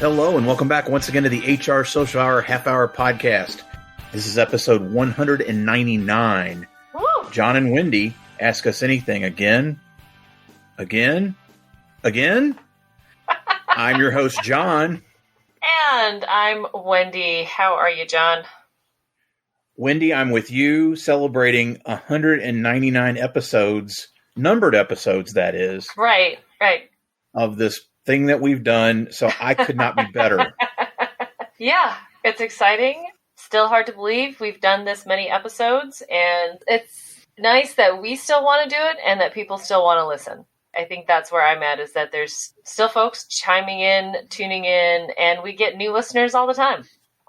Hello and welcome back once again to the HR Social Hour Half Hour Podcast. This is episode 199. Woo! John and Wendy ask us anything again. I'm your host, John. And I'm Wendy. How are you, John? Wendy, I'm with you celebrating 199 episodes, numbered episodes, that is. Right. Of this thing that we've done, so I could not be better. Yeah, it's exciting. Still hard to believe we've done this many episodes, and it's nice that we still want to do it and that people still want to listen. I think that's where I'm at, is that there's still folks chiming in, tuning in, and we get new listeners all the time.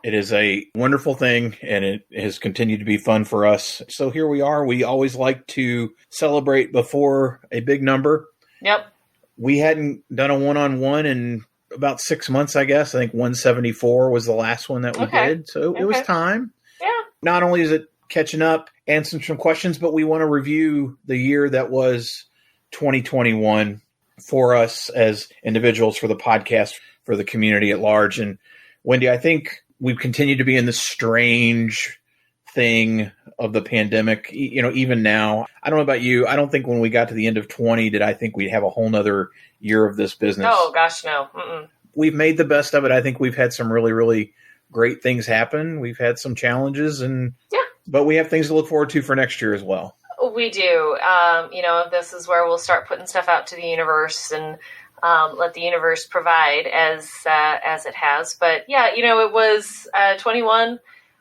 It is a wonderful thing, and it has continued to be fun for us. So here we are. We always like to celebrate before a big number. Yep. We hadn't done a one-on-one in about 6 months, I guess. I think 174 was the last one that we did. So it was time. Yeah. Not only is it catching up, answering some questions, but we want to review the year that was 2021 for us as individuals, for the podcast, for the community at large. And Wendy, I think we've continued to be in this strange thing of the pandemic, even now. I don't know about you. I don't think when we got to the end of 20, did I think we'd have a whole nother year of this business. Oh, gosh, no. Mm-mm. We've made the best of it. I think we've had some really, really great things happen. We've had some challenges, but we have things to look forward to for next year as well. We do. This is where we'll start putting stuff out to the universe and let the universe provide as it has. But yeah, it was 21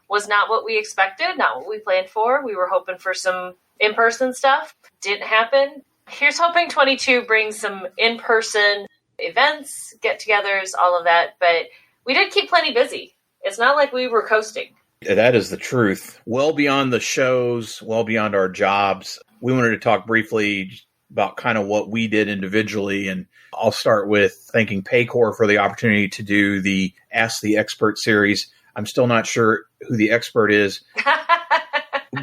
was not what we expected, not what we planned for. We were hoping for some in-person stuff. Didn't happen. Here's hoping 22 brings some in-person events, get-togethers, all of that. But we did keep plenty busy. It's not like we were coasting. That is the truth. Well beyond the shows, well beyond our jobs. We wanted to talk briefly about kind of what we did individually. And I'll start with thanking Paycor for the opportunity to do the Ask the Expert series. I'm still not sure who the expert is,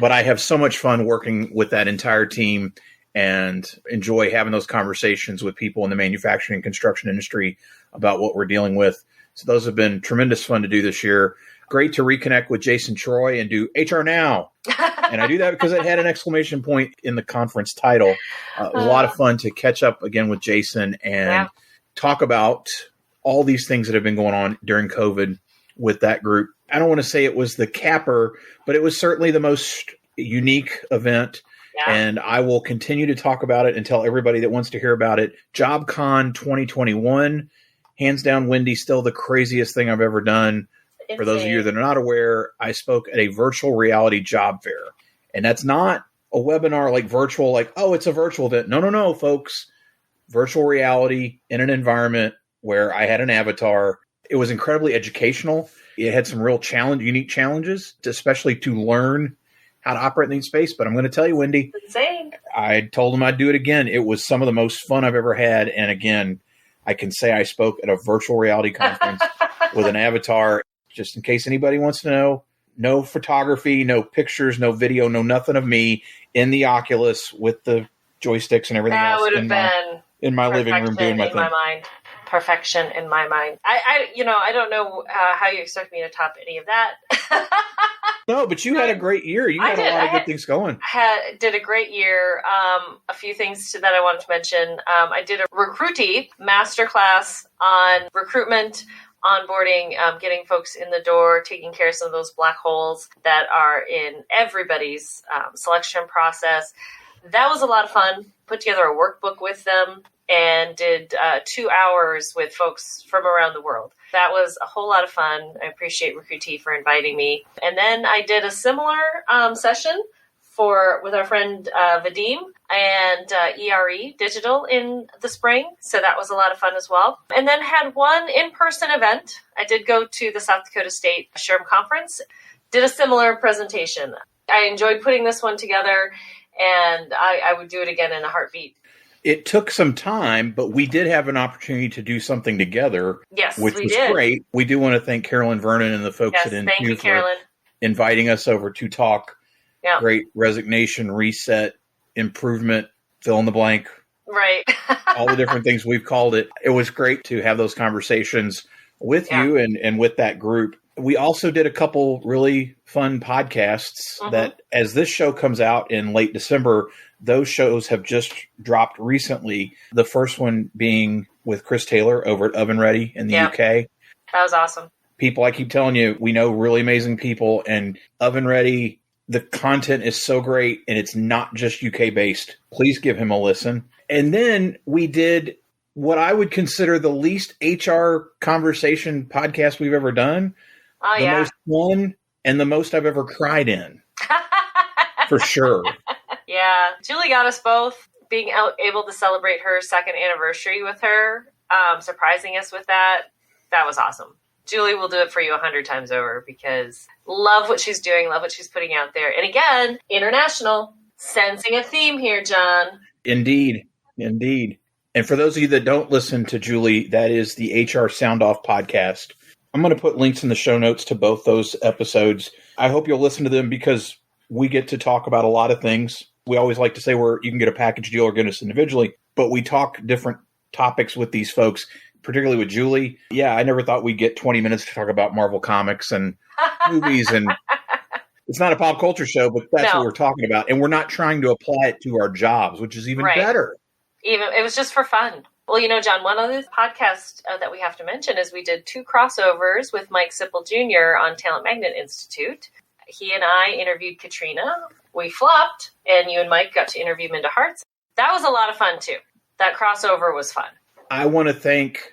but I have so much fun working with that entire team and enjoy having those conversations with people in the manufacturing and construction industry about what we're dealing with. So those have been tremendous fun to do this year. Great to reconnect with Jason Troy and do HR Now. And I do that because it had an exclamation point in the conference title. It was a lot of fun to catch up again with Jason and talk about all these things that have been going on during COVID with that group. I don't want to say it was the capper, but it was certainly the most unique event. Yeah. And I will continue to talk about it and tell everybody that wants to hear about it. JobCon 2021, hands down, Wendy, still the craziest thing I've ever done. Insane. For those of you that are not aware, I spoke at a virtual reality job fair. And that's not a webinar like virtual, like, oh, it's a virtual event. No, folks. Virtual reality in an environment where I had an avatar. It was incredibly educational. It had some real unique challenges, especially to learn how to operate in the space. But I'm going to tell you, Wendy, insane. I told them I'd do it again. It was some of the most fun I've ever had. And again, I can say I spoke at a virtual reality conference with an avatar. Just in case anybody wants to know, no photography, no pictures, no video, no nothing of me in the Oculus with the joysticks and everything else. That would have been in my living room doing my thing. My mind. Perfection in my mind. I don't know how you expect me to top any of that. No, but you had a great year. You had a lot of good things going. Did a great year. A few things that I wanted to mention. I did a recruitee masterclass on recruitment, onboarding, getting folks in the door, taking care of some of those black holes that are in everybody's selection process. That was a lot of fun. Put together a workbook with them and did 2 hours with folks from around the world. That was a whole lot of fun. I appreciate Recruitee for inviting me. And then I did a similar session with our friend Vadim and ERE Digital in the spring. So that was a lot of fun as well. And then had one in-person event. I did go to the South Dakota State SHRM Conference, did a similar presentation. I enjoyed putting this one together, and I would do it again in a heartbeat. It took some time, but we did have an opportunity to do something together, yes, which was did. Great. We do want to thank Carolyn Vernon and the folks at NQ for inviting us over to talk. Yeah. Great resignation, reset, improvement, fill in the blank. Right. All the different things we've called it. It was great to have those conversations with you and with that group. We also did a couple really fun podcasts that, as this show comes out in late December, those shows have just dropped recently. The first one being with Chris Taylor over at Oven Ready in the UK. That was awesome. People, I keep telling you, we know really amazing people, and Oven Ready, the content is so great, and it's not just UK based. Please give him a listen. And then we did what I would consider the least HR conversation podcast we've ever done. Oh, the most fun and the most I've ever cried in. For sure. Yeah. Julie got us both. Being able to celebrate her second anniversary with her, surprising us with that. That was awesome. Julie will do it for you 100 times over because love what she's doing, love what she's putting out there. And again, international, sensing a theme here, John. Indeed. And for those of you that don't listen to Julie, that is the HR Sound Off podcast. I'm going to put links in the show notes to both those episodes. I hope you'll listen to them because we get to talk about a lot of things. We always like to say you can get a package deal or get us individually, but we talk different topics with these folks, particularly with Julie. Yeah, I never thought we'd get 20 minutes to talk about Marvel Comics and movies. And it's not a pop culture show, but that's what we're talking about. And we're not trying to apply it to our jobs, which is even better. It was just for fun. Well, John, one of the podcasts that we have to mention is we did 2 crossovers with Mike Sipple Jr. on Talent Magnet Institute. He and I interviewed Katrina. We flopped, and you and Mike got to interview Minda Harts. That was a lot of fun, too. That crossover was fun. I want to thank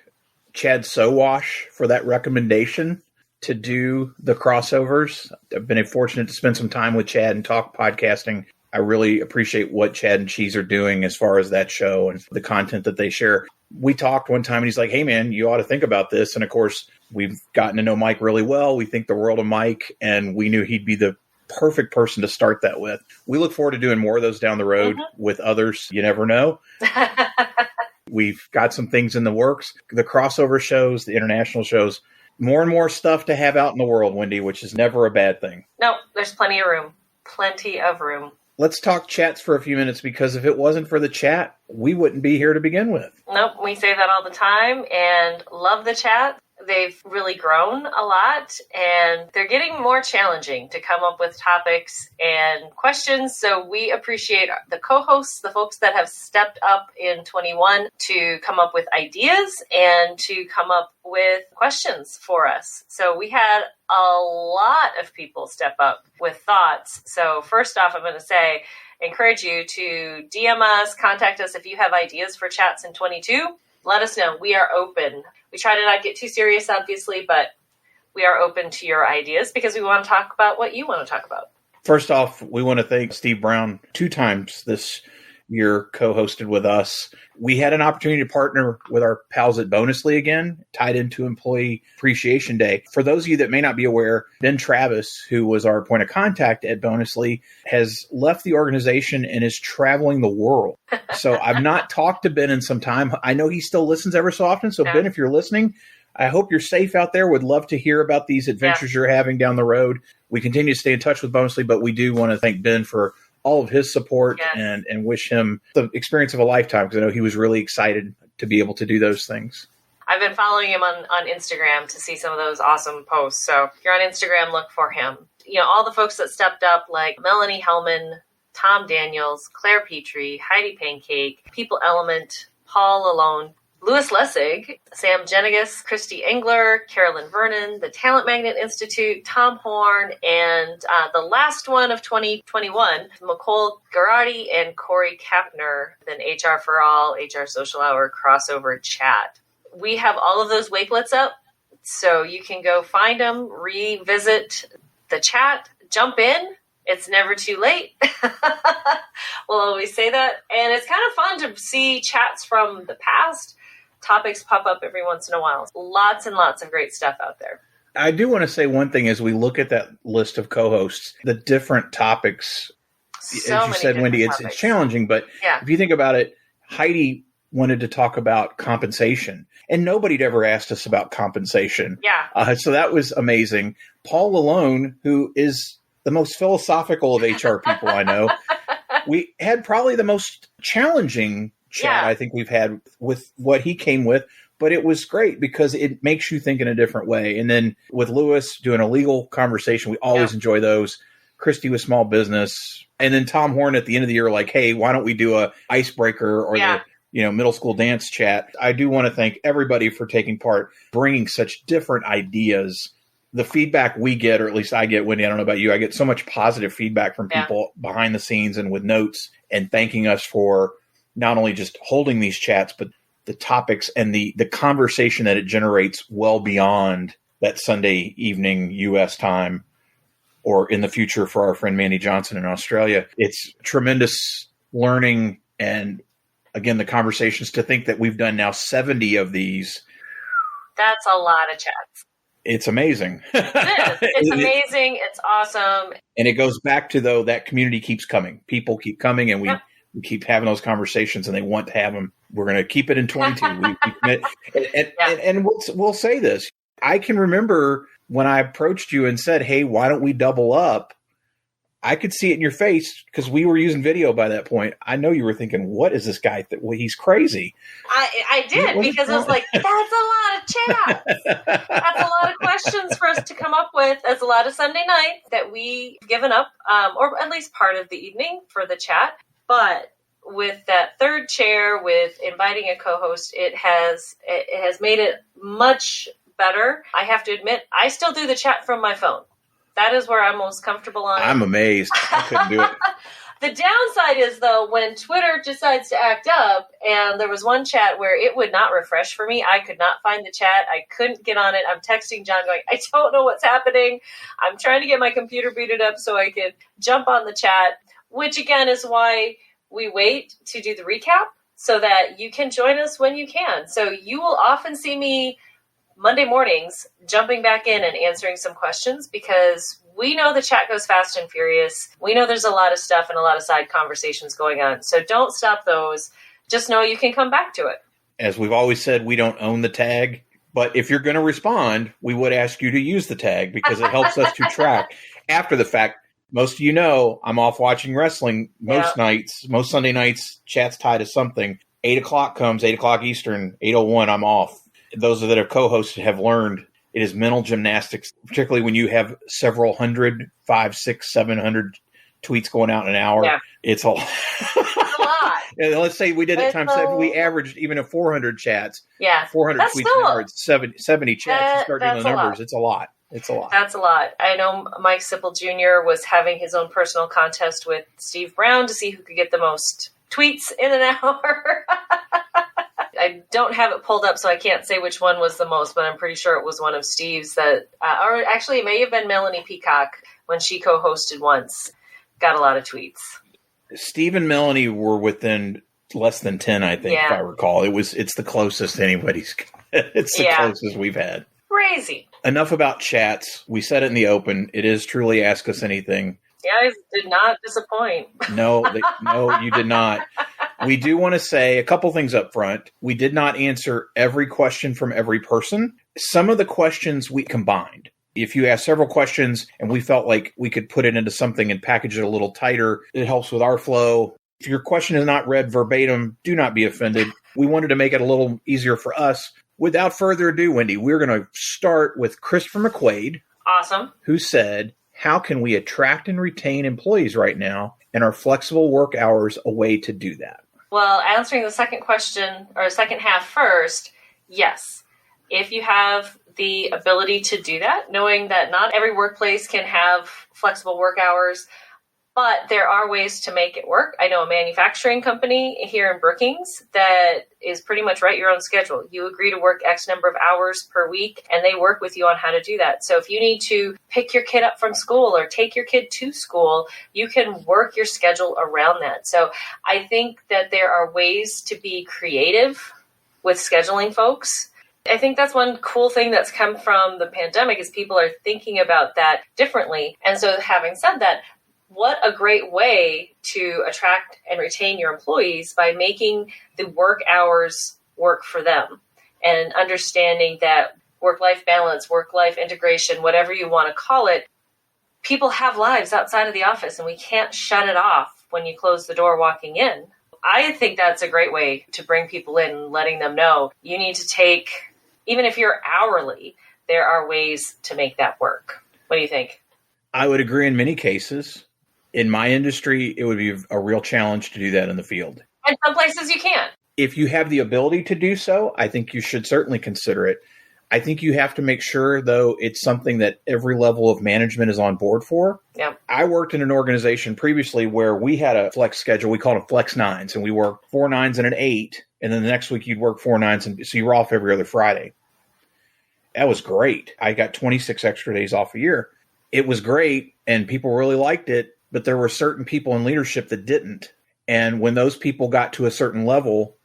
Chad Sowash for that recommendation to do the crossovers. I've been fortunate to spend some time with Chad and talk podcasting. I really appreciate what Chad and Cheese are doing as far as that show and the content that they share. We talked one time and he's like, hey, man, you ought to think about this. And of course, we've gotten to know Mike really well. We think the world of Mike, and we knew he'd be the perfect person to start that with. We look forward to doing more of those down the road with others. You never know. We've got some things in the works. The crossover shows, the international shows, more and more stuff to have out in the world, Wendy, which is never a bad thing. No, there's plenty of room. Plenty of room. Let's talk chats for a few minutes, because if it wasn't for the chat, we wouldn't be here to begin with. Nope, we say that all the time and love the chat. They've really grown a lot, and they're getting more challenging to come up with topics and questions. So we appreciate the co-hosts, the folks that have stepped up in 21 to come up with ideas and to come up with questions for us. So we had a lot of people step up with thoughts. So first off, I'm going to say, encourage you to DM us, contact us if you have ideas for chats in 22. Let us know. We are open. We try to not get too serious, obviously, but we are open to your ideas because we want to talk about what you want to talk about. First off, we want to thank Steve Brown 2 times this year co-hosted with us. We had an opportunity to partner with our pals at Boldest again, tied into Employee Appreciation Day. For those of you that may not be aware, Ben Travis, who was our point of contact at Boldest, has left the organization and is traveling the world. So I've not talked to Ben in some time. I know he still listens ever so often. So Ben, if you're listening, I hope you're safe out there. Would love to hear about these adventures you're having down the road. We continue to stay in touch with Boldest, but we do want to thank Ben for all of his support and wish him the experience of a lifetime, because I know he was really excited to be able to do those things. I've been following him on Instagram to see some of those awesome posts. So if you're on Instagram, look for him. You know, all the folks that stepped up, like Melanie Hellman, Tom Daniels, Claire Petrie, Heidi Pancake, People Element, Paul Alone, Louis Lessig, Sam Jenigas, Christy Engler, Carolyn Vernon, the Talent Magnet Institute, Tom Horn, and the last one of 2021, Nicole Garardi and Corey Kapner, then HR for All, HR Social Hour crossover chat. We have all of those wakelets up, so you can go find them, revisit the chat, jump in. It's never too late. We'll always say that. And it's kind of fun to see chats from the past. Topics pop up every once in a while. Lots and lots of great stuff out there. I do want to say one thing as we look at that list of co-hosts, the different topics, as you said, Wendy, it's challenging. But if you think about it, Heidi wanted to talk about compensation, and nobody'd ever asked us about compensation. So that was amazing. Paul Alone, who is the most philosophical of HR people I know, we had probably the most challenging chat I think we've had with what he came with, But it was great because it makes you think in a different way. And then with Lewis doing a legal conversation, we always enjoy those. Christy with small business. And then Tom Horn at the end of the year, like, hey, why don't we do a icebreaker or the middle school dance chat? I do want to thank everybody for taking part, bringing such different ideas. The feedback we get, or at least I get, Wendy, I don't know about you, I get so much positive feedback from people behind the scenes and with notes and thanking us for not only just holding these chats, but the topics and the conversation that it generates well beyond that Sunday evening U.S. time, or in the future for our friend Mandy Johnson in Australia. It's tremendous learning. And again, the conversations, to think that we've done now 70 of these. That's a lot of chats. It's amazing. It is. It's amazing. It's awesome. And it goes back to, though, that community keeps coming. People keep coming, and we keep having those conversations, and they want to have them. We're going to keep it in 22. We commit. And we'll say this. I can remember when I approached you and said, hey, why don't we double up? I could see it in your face because we were using video by that point. I know you were thinking, what is this guy? He's crazy. I did, because I was like, that's a lot of chats. That's a lot of questions for us to come up with. That's a lot of Sunday nights that we've given up, or at least part of the evening for the chat. But with that third chair, with inviting a co-host, it has made it much better. I have to admit, I still do the chat from my phone. That is where I'm most comfortable on. I'm amazed. I couldn't do it. The downside is, though, when Twitter decides to act up, and there was one chat where it would not refresh for me. I could not find the chat. I couldn't get on it. I'm texting John going, I don't know what's happening. I'm trying to get my computer booted up so I could jump on the chat, which, again, is why we wait to do the recap so that you can join us when you can. So you will often see me Monday mornings jumping back in and answering some questions, because we know the chat goes fast and furious. We know there's a lot of stuff and a lot of side conversations going on. So don't stop those. Just know you can come back to it. As we've always said, we don't own the tag. But if you're going to respond, we would ask you to use the tag, because it helps us to track after the fact. Most of you know I'm off watching wrestling most nights, most Sunday nights. Chat's tied to something. 8 o'clock comes, 8 o'clock Eastern, 8:01, I'm off. Those that have co-hosted have learned it is mental gymnastics, particularly when you have several hundred, 500, 600, 700 tweets going out in an hour. Yeah. It's a lot. It's a lot. And let's say we did it times 7. We averaged even 400 chats. Yeah. 400 tweets an hour. It's 70 chats. You start doing the numbers. It's a lot. It's a lot. That's a lot. I know Mike Sipple Jr. was having his own personal contest with Steve Brown to see who could get the most tweets in an hour. I don't have it pulled up, so I can't say which one was the most, but I'm pretty sure it was one of Steve's that, or actually it may have been Melanie Peacock when she co-hosted once, got a lot of tweets. Steve and Melanie were within less than 10, I think, if I recall. It's the closest anybody's, it's the closest we've had. Crazy. Enough about chats. We said it in the open. It is truly Ask Us Anything. You guys did not disappoint. No, you did not. We do want to say a couple things up front. We did not answer every question from every person. Some of the questions we combined. If you ask several questions and we felt like we could put it into something and package it a little tighter, it helps with our flow. If your question is not read verbatim, do not be offended. We wanted to make it a little easier for us. Without further ado, Wendy, we're going to start with Christopher McQuaid. Awesome. Who said, how can we attract and retain employees right now? And are flexible work hours a way to do that? Well, answering the second question, or second half first, yes. If you have the ability to do that, knowing that not every workplace can have flexible work hours, but there are ways to make it work. I know a manufacturing company here in Brookings that is pretty much write your own schedule. You agree to work X number of hours per week, and they work with you on how to do that. So if you need to pick your kid up from school or take your kid to school, you can work your schedule around that. So I think that there are ways to be creative with scheduling folks. I think that's one cool thing that's come from the pandemic is people are thinking about that differently. And so having said that, what a great way to attract and retain your employees by making the work hours work for them and understanding that work-life balance, work-life integration, whatever you want to call it, people have lives outside of the office and we can't shut it off when you close the door walking in. I think that's a great way to bring people in, letting them know you need to take, even if you're hourly, there are ways to make that work. What do you think? I would agree in many cases. In my industry, it would be a real challenge to do that in the field. And some places you can't. If you have the ability to do so, I think you should certainly consider it. I think you have to make sure, though, it's something that every level of management is on board for. Yeah. I worked in an organization previously where we had a flex schedule. We called them flex nines, and we worked 4 9s and an 8. And then the next week you'd work 4 9s. And so you were off every other Friday. That was great. I got 26 extra days off a year. It was great, and people really liked it. But there were certain people in leadership that didn't. And when those people got to a certain level,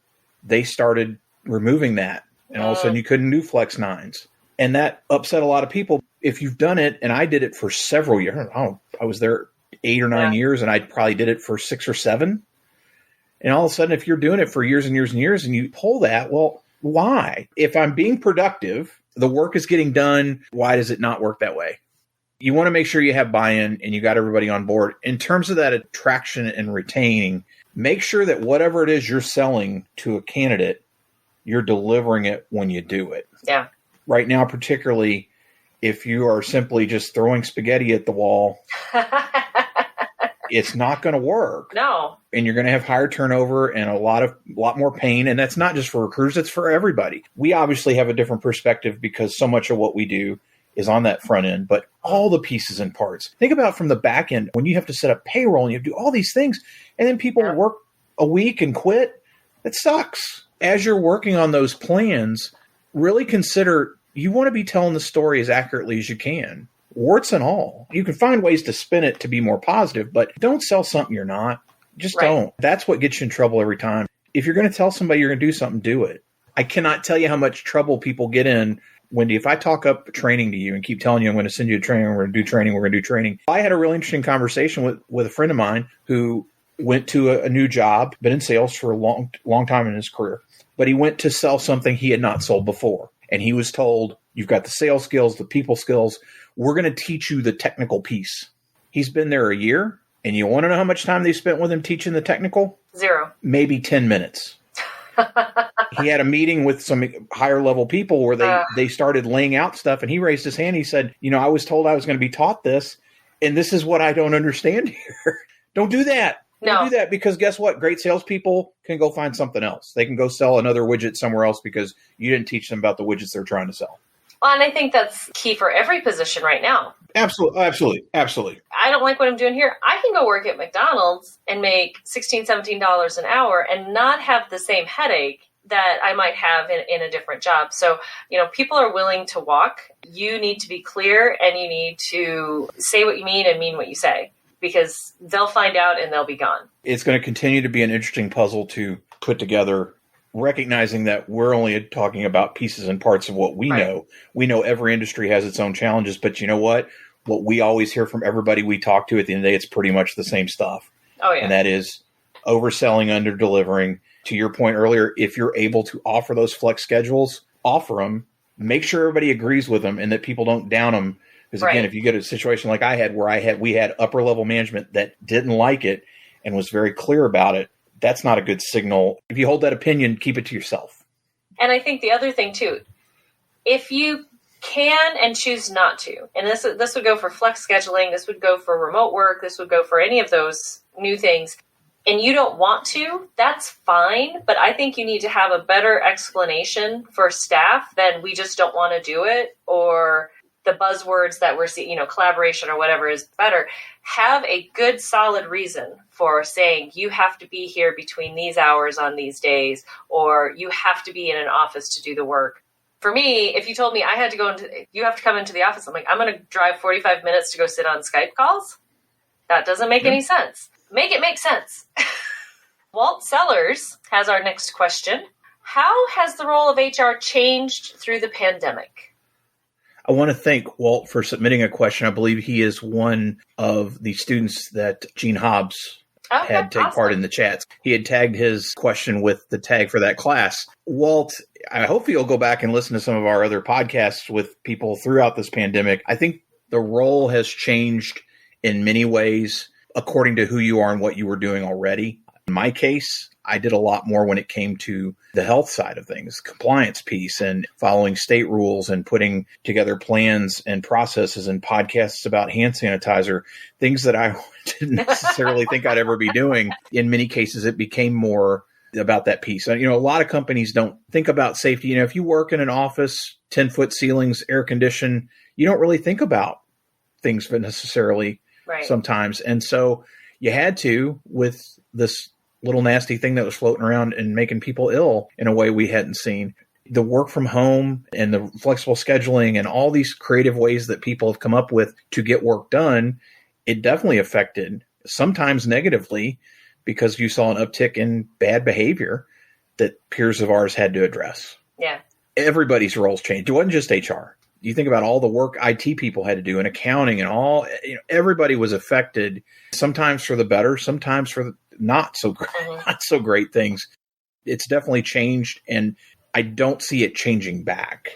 they started removing that. And all of a sudden you couldn't do flex nines. And that upset a lot of people. If you've done it, and I did it for several years, I was there 8 or 9 years, and I probably did it for 6 or 7. And all of a sudden, if you're doing it for years and years and years and you pull that, well, why? If I'm being productive, the work is getting done, why does it not work that way? You want to make sure you have buy-in and you got everybody on board. In terms of that attraction and retaining, make sure that whatever it is you're selling to a candidate, you're delivering it when you do it. Yeah. Right now, particularly if you are simply just throwing spaghetti at the wall, it's not going to work. No. And you're going to have higher turnover and a lot more pain. And that's not just for recruiters, it's for everybody. We obviously have a different perspective because so much of what we do is on that front end, but all the pieces and parts. Think about from the back end when you have to set up payroll and you have to do all these things, and then people work a week and quit. It sucks. As you're working on those plans, really consider you want to be telling the story as accurately as you can, warts and all. You can find ways to spin it to be more positive, but don't sell something you're not. Just don't. That's what gets you in trouble every time. If you're going to tell somebody you're going to do something, do it. I cannot tell you how much trouble people get in. Wendy, if I talk up training to you and keep telling you I'm going to send you to training, we're going to do training. I had a really interesting conversation with a friend of mine who went to a new job, been in sales for a long time in his career, but he went to sell something he had not sold before. And he was told, you've got the sales skills, the people skills. We're going to teach you the technical piece. He's been there a year, and you want to know how much time they spent with him teaching the technical? 0. Maybe 10 minutes. He had a meeting with some higher level people where they started laying out stuff, and he raised his hand. He said, I was told I was going to be taught this, and this is what I don't understand here. Don't do that. Don't do that, because guess what? Great salespeople can go find something else. They can go sell another widget somewhere else because you didn't teach them about the widgets they're trying to sell. Well, and I think that's key for every position right now. Absolutely. I don't like what I'm doing here. I can go work at McDonald's and make $16, $17 an hour and not have the same headache that I might have in a different job. So, people are willing to walk. You need to be clear, and you need to say what you mean and mean what you say, because they'll find out and they'll be gone. It's going to continue to be an interesting puzzle to put together, recognizing that we're only talking about pieces and parts of what we know. We know every industry has its own challenges, but you know what? What we always hear from everybody we talk to at the end of the day, it's pretty much the same stuff. Oh, yeah. And that is overselling, under-delivering. To your point earlier, if you're able to offer those flex schedules, offer them. Make sure everybody agrees with them and that people don't down them. Because again, if you get a situation like I had where we had upper-level management that didn't like it and was very clear about it, that's not a good signal. If you hold that opinion, keep it to yourself. And I think the other thing, too, if you can and choose not to, and this would go for flex scheduling, this would go for remote work, this would go for any of those new things, and you don't want to, that's fine. But I think you need to have a better explanation for staff than we just don't want to do it, or the buzzwords that we're seeing, collaboration or whatever is better. Have a good, solid reason for saying you have to be here between these hours on these days, or you have to be in an office to do the work. For me, if you told me I had to you have to come into the office, I'm like, I'm going to drive 45 minutes to go sit on Skype calls. That doesn't make any sense. Make it make sense. Walt Sellers has our next question. How has the role of HR changed through the pandemic? I want to thank Walt for submitting a question. I believe he is one of the students that Gene Hobbs had take part in the chats. He had tagged his question with the tag for that class. Walt, I hope you'll go back and listen to some of our other podcasts with people throughout this pandemic. I think the role has changed in many ways according to who you are and what you were doing already. In my case, I did a lot more when it came to the health side of things, compliance piece and following state rules and putting together plans and processes and podcasts about hand sanitizer, things that I didn't necessarily think I'd ever be doing. In many cases, it became more about that piece. A lot of companies don't think about safety. If you work in an office, 10-foot ceilings, air conditioned, you don't really think about things necessarily sometimes. And so you had to, with this little nasty thing that was floating around and making people ill in a way we hadn't seen. The work from home and the flexible scheduling and all these creative ways that people have come up with to get work done, it definitely affected, sometimes negatively, because you saw an uptick in bad behavior that peers of ours had to address. Yeah. Everybody's roles changed. It wasn't just HR. You think about all the work IT people had to do in accounting and all, everybody was affected, sometimes for the better, sometimes for the not so great things. It's definitely changed, and I don't see it changing back.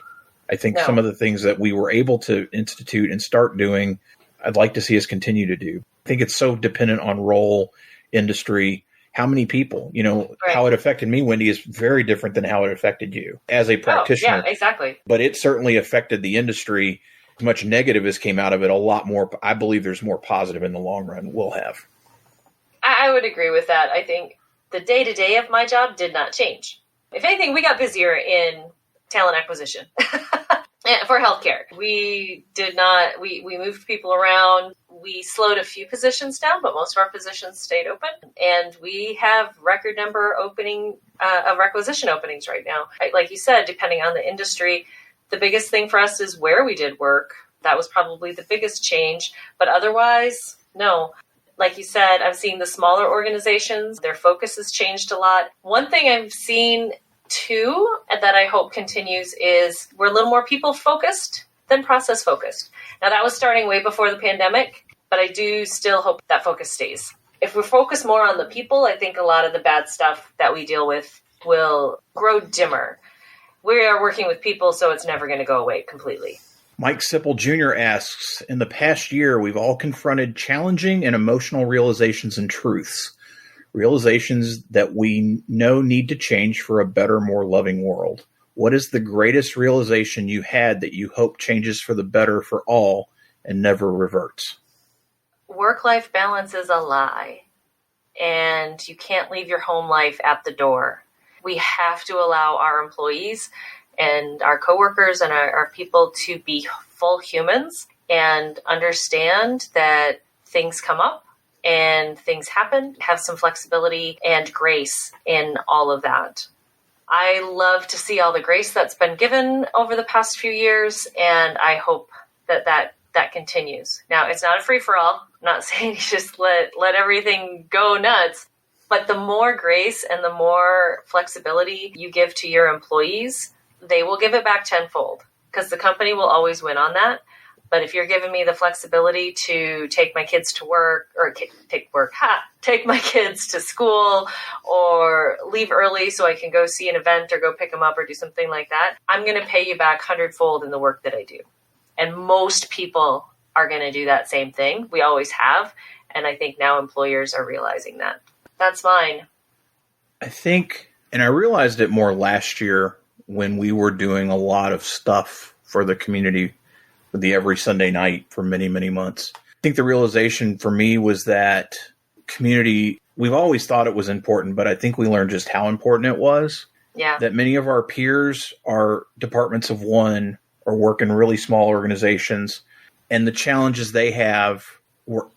I think some of the things that we were able to institute and start doing, I'd like to see us continue to do. I think it's so dependent on role, industry, how many people, how it affected me, Wendy, is very different than how it affected you as a practitioner. Yeah, exactly. But it certainly affected the industry. As much negative as came out of it, a lot more. I believe there's more positive in the long run we'll have. I would agree with that. I think the day-to-day of my job did not change. If anything, we got busier in talent acquisition for healthcare. We did not, we moved people around. We slowed a few positions down, but most of our positions stayed open. And we have record number of requisition openings right now. Like you said, depending on the industry, the biggest thing for us is where we did work. That was probably the biggest change. But otherwise, no. Like you said, I've seen the smaller organizations, their focus has changed a lot. One thing I've seen too, and that I hope continues, is we're a little more people focused than process focused. Now that was starting way before the pandemic, but I do still hope that focus stays. If we focus more on the people, I think a lot of the bad stuff that we deal with will grow dimmer. We are working with people, so it's never going to go away completely. Mike Sipple Jr. asks, in the past year, we've all confronted challenging and emotional realizations and truths. Realizations that we know need to change for a better, more loving world. What is the greatest realization you had that you hope changes for the better for all and never reverts? Work-life balance is a lie, and you can't leave your home life at the door. We have to allow our employees and our coworkers and our people to be full humans and understand that things come up and things happen, have some flexibility and grace in all of that. I love to see all the grace that's been given over the past few years, and I hope that continues. Now, it's not a free-for-all. I'm not saying you just let everything go nuts, but the more grace and the more flexibility you give to your employees, they will give it back tenfold, because the company will always win on that. But if you're giving me the flexibility to take my kids to work, or take my kids to school, or leave early so I can go see an event or go pick them up or do something like that, I'm going to pay you back 100-fold in the work that I do. And most people are going to do that same thing. We always have. And I think now employers are realizing that. That's mine. I think, and I realized it more last year when we were doing a lot of stuff for the community with the every Sunday night for many, many months. I think the realization for me was that community, we've always thought it was important, but I think we learned just how important it was. Yeah. That many of our peers are departments of one or work in really small organizations, and the challenges they have were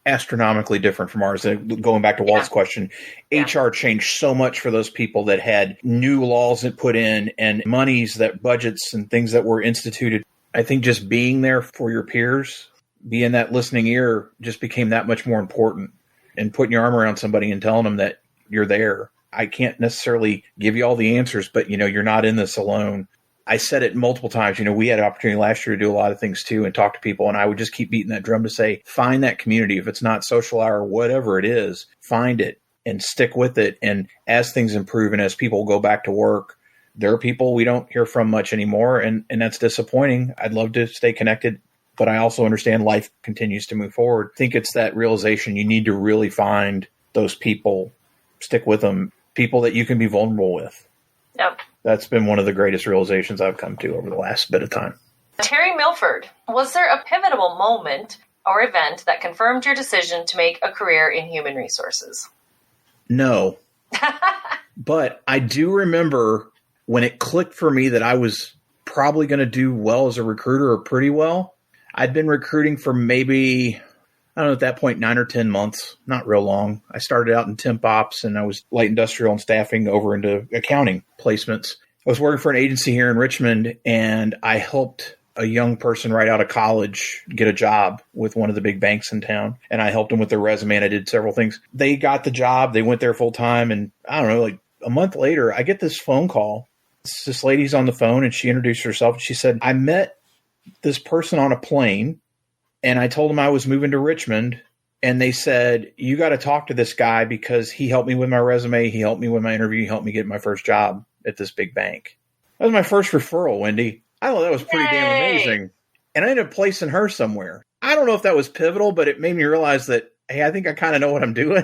astronomically different from ours. Going back to Walt's question, HR changed so much for those people that had new laws that put in and monies that budgets and things that were instituted. I think just being there for your peers, being that listening ear, just became that much more important. And putting your arm around somebody and telling them that you're there. I can't necessarily give you all the answers, but you're not in this alone. I said it multiple times. We had an opportunity last year to do a lot of things too and talk to people. And I would just keep beating that drum to say, find that community. If it's not social hour, whatever it is, find it and stick with it. And as things improve and as people go back to work, there are people we don't hear from much anymore. And that's disappointing. I'd love to stay connected, but I also understand life continues to move forward. I think it's that realization you need to really find those people stick with them. People that you can be vulnerable with. Yep. That's been one of the greatest realizations I've come to over the last bit of time. Terry Milford, was there a pivotal moment or event that confirmed your decision to make a career in human resources? No. But I do remember when it clicked for me that I was probably going to do well as a recruiter, or pretty well. I'd been recruiting for maybe, I don't know, at that point, 9 or 10 months, not real long. I started out in temp ops, and I was light industrial and staffing over into accounting placements. I was working for an agency here in Richmond, and I helped a young person right out of college get a job with one of the big banks in town. And I helped them with their resume, and I did several things. They got the job. They went there full time. And I don't know, like a month later, I get this phone call. This lady's on the phone, and she introduced herself. She said, I met this person on a plane, and I told them I was moving to Richmond. And they said, you got to talk to this guy because he helped me with my resume. He helped me with my interview. He helped me get my first job at this big bank. That was my first referral, Wendy. I thought that was pretty damn amazing. And I ended up placing her somewhere. I don't know if that was pivotal, but it made me realize that, hey, I think I kind of know what I'm doing.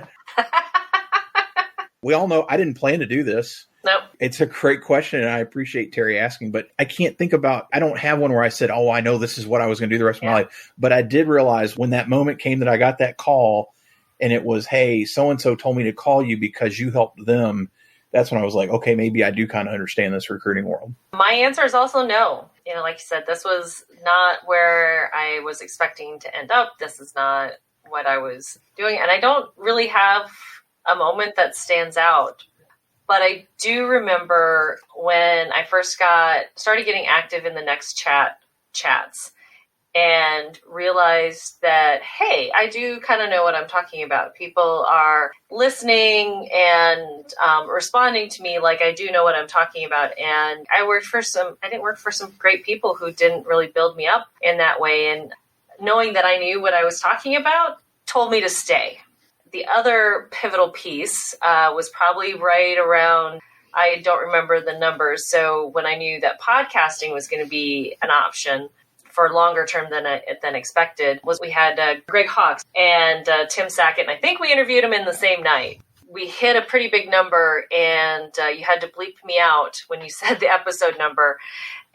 We all know I didn't plan to do this. Nope. It's a great question, and I appreciate Terry asking, but I can't think about, I don't have one where I said, oh, I know this is what I was going to do the rest of my life. But I did realize when that moment came that I got that call, and it was, hey, so-and-so told me to call you because you helped them. That's when I was like, okay, maybe I do kind of understand this recruiting world. My answer is also no. You know, like you said, this was not where I was expecting to end up. This is not what I was doing. And I don't really have a moment that stands out. But I do remember when I first started getting active in the Next chats and realized that, hey, I do kind of know what I'm talking about. People are listening and responding to me like I do know what I'm talking about. And I didn't work for some great people who didn't really build me up in that way. And knowing that I knew what I was talking about told me to stay. The other pivotal piece was probably right around, I don't remember the numbers. So when I knew that podcasting was going to be an option for longer term than expected, was we had Greg Hawkes and Tim Sackett, and I think we interviewed him in the same night. We hit a pretty big number, and you had to bleep me out when you said the episode number.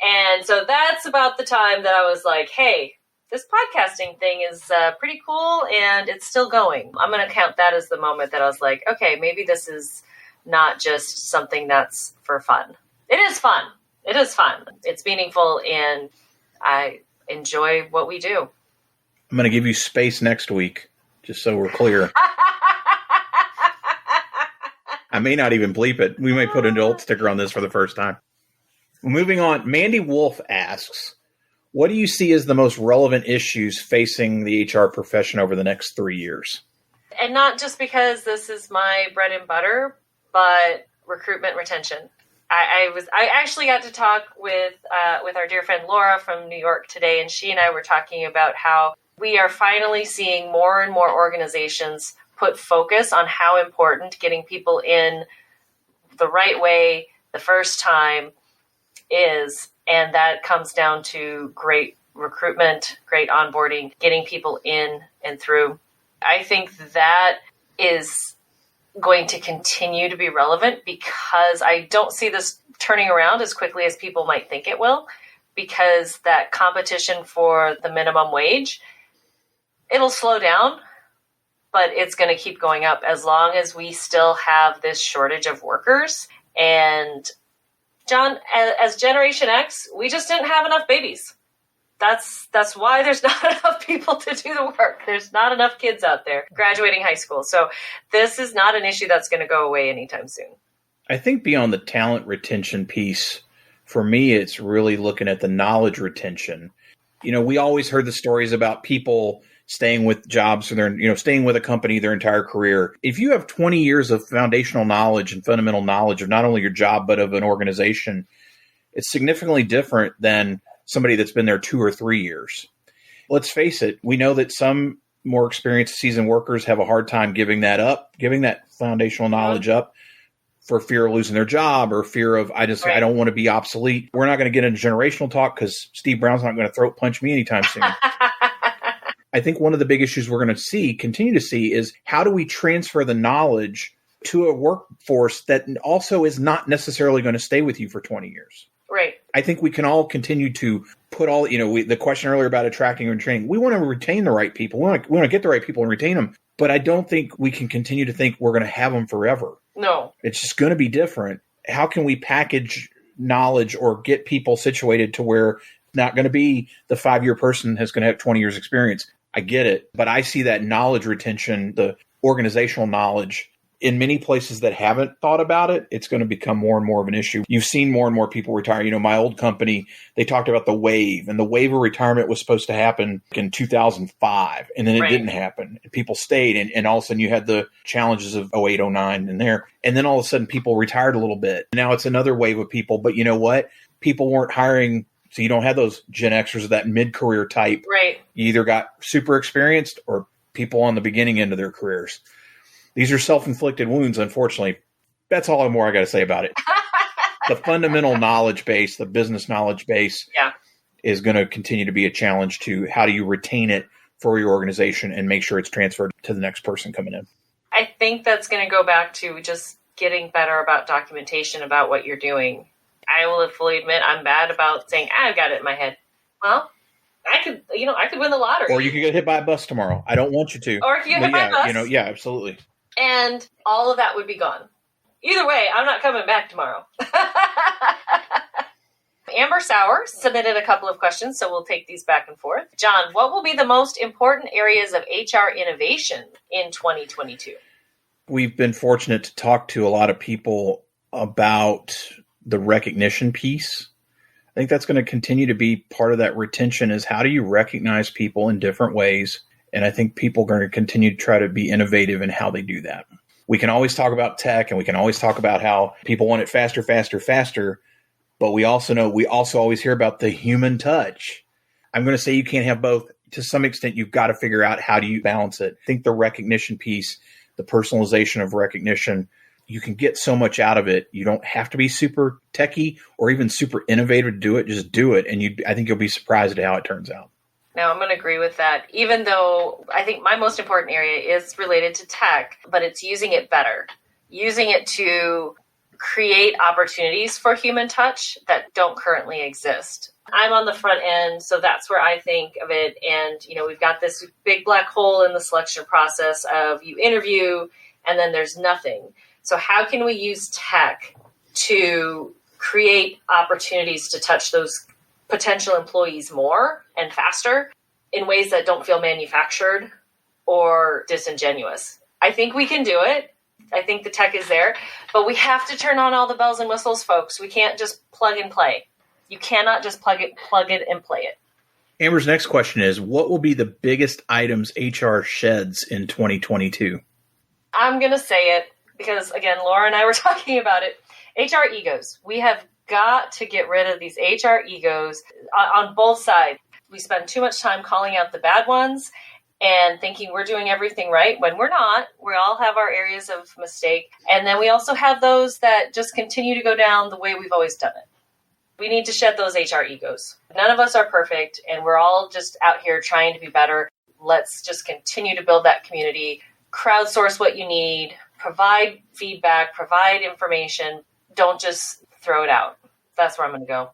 And so that's about the time that I was like, hey, this podcasting thing is pretty cool, and it's still going. I'm going to count that as the moment that I was like, okay, maybe this is not just something that's for fun. It is fun. It is fun. It's meaningful, and I enjoy what we do. I'm going to give you space next week, just so we're clear. I may not even bleep it. We may put an adult sticker on this for the first time. Moving on, Mandy Wolf asks, what do you see as the most relevant issues facing the HR profession over the next 3 years? And not just because this is my bread and butter, but recruitment retention. I actually got to talk with our dear friend Laura from New York today, and she and I were talking about how we are finally seeing more and more organizations put focus on how important getting people in the right way the first time is, and that comes down to great recruitment, great onboarding, getting people in and through. I think that is going to continue to be relevant because I don't see this turning around as quickly as people might think it will, because that competition for the minimum wage, it'll slow down, but it's going to keep going up as long as we still have this shortage of workers. And John, as Generation X, we just didn't have enough babies. That's why there's not enough people to do the work. There's not enough kids out there graduating high school. So this is not an issue that's going to go away anytime soon. I think beyond the talent retention piece, for me, it's really looking at the knowledge retention. You know, we always heard the stories about people staying with jobs, or staying with a company their entire career. If you have 20 years of foundational knowledge and fundamental knowledge of not only your job, but of an organization, it's significantly different than somebody that's been there 2 or 3 years. Let's face it, we know that some more experienced seasoned workers have a hard time giving that foundational knowledge up for fear of losing their job or fear of, I don't want to be obsolete. We're not going to get into generational talk because Steve Brown's not going to throat punch me anytime soon. I think one of the big issues we're going to continue to see is how do we transfer the knowledge to a workforce that also is not necessarily going to stay with you for 20 years. Right. I think we can all continue to put all, the question earlier about attracting and training, we want to retain the right people. We want to get the right people and retain them. But I don't think we can continue to think we're going to have them forever. No. It's just going to be different. How can we package knowledge or get people situated to where not going to be the 5-year person who's going to have 20 years experience? I get it. But I see that knowledge retention, the organizational knowledge, in many places that haven't thought about it, it's going to become more and more of an issue. You've seen more and more people retire. My old company, they talked about the wave, and the wave of retirement was supposed to happen in 2005, and then it didn't happen. People stayed, and all of a sudden you had the challenges of 08, 09 in there. And then all of a sudden people retired a little bit. Now it's another wave of people, but you know what? People weren't hiring, so you don't have those Gen Xers of that mid-career type. Right. You either got super experienced or people on the beginning end of their careers. These are self-inflicted wounds, unfortunately. That's all more I got to say about it. The fundamental knowledge base, the business knowledge base, is going to continue to be a challenge to how do you retain it for your organization and make sure it's transferred to the next person coming in. I think that's going to go back to just getting better about documentation about what you're doing. I will fully admit I'm bad about saying, I've got it in my head. Well, I could win the lottery. Or you could get hit by a bus tomorrow. I don't want you to. Or you get hit by a bus. Absolutely. And all of that would be gone. Either way, I'm not coming back tomorrow. Amber Sauer submitted a couple of questions, so we'll take these back and forth. John, what will be the most important areas of HR innovation in 2022? We've been fortunate to talk to a lot of people about the recognition piece. I think that's going to continue to be part of that retention is how do you recognize people in different ways? And I think people are going to continue to try to be innovative in how they do that. We can always talk about tech and we can always talk about how people want it faster, faster, faster. But we also always hear about the human touch. I'm going to say you can't have both. To some extent, you've got to figure out how do you balance it. I think the recognition piece, the personalization of recognition, you can get so much out of it. You don't have to be super techie or even super innovative to do it. Just do it. And I think you'll be surprised at how it turns out. Now, I'm going to agree with that, even though I think my most important area is related to tech, but it's using it better, using it to create opportunities for human touch that don't currently exist. I'm on the front end, so that's where I think of it. And, we've got this big black hole in the selection process of you interview and then there's nothing. So how can we use tech to create opportunities to touch those potential employees more and faster in ways that don't feel manufactured or disingenuous? I think we can do it. I think the tech is there, but we have to turn on all the bells and whistles, folks. We can't just plug and play. You cannot just plug it and play it. Amber's next question is, what will be the biggest items HR sheds in 2022? I'm going to say it because, again, Laura and I were talking about it. HR egos. We have got to get rid of these HR egos on both sides. We spend too much time calling out the bad ones and thinking we're doing everything right when we're not. We all have our areas of mistake. And then we also have those that just continue to go down the way we've always done it. We need to shed those HR egos. None of us are perfect, and we're all just out here trying to be better. Let's just continue to build that community, crowdsource what you need, provide feedback, provide information. Don't just throw it out. That's where I'm going to go.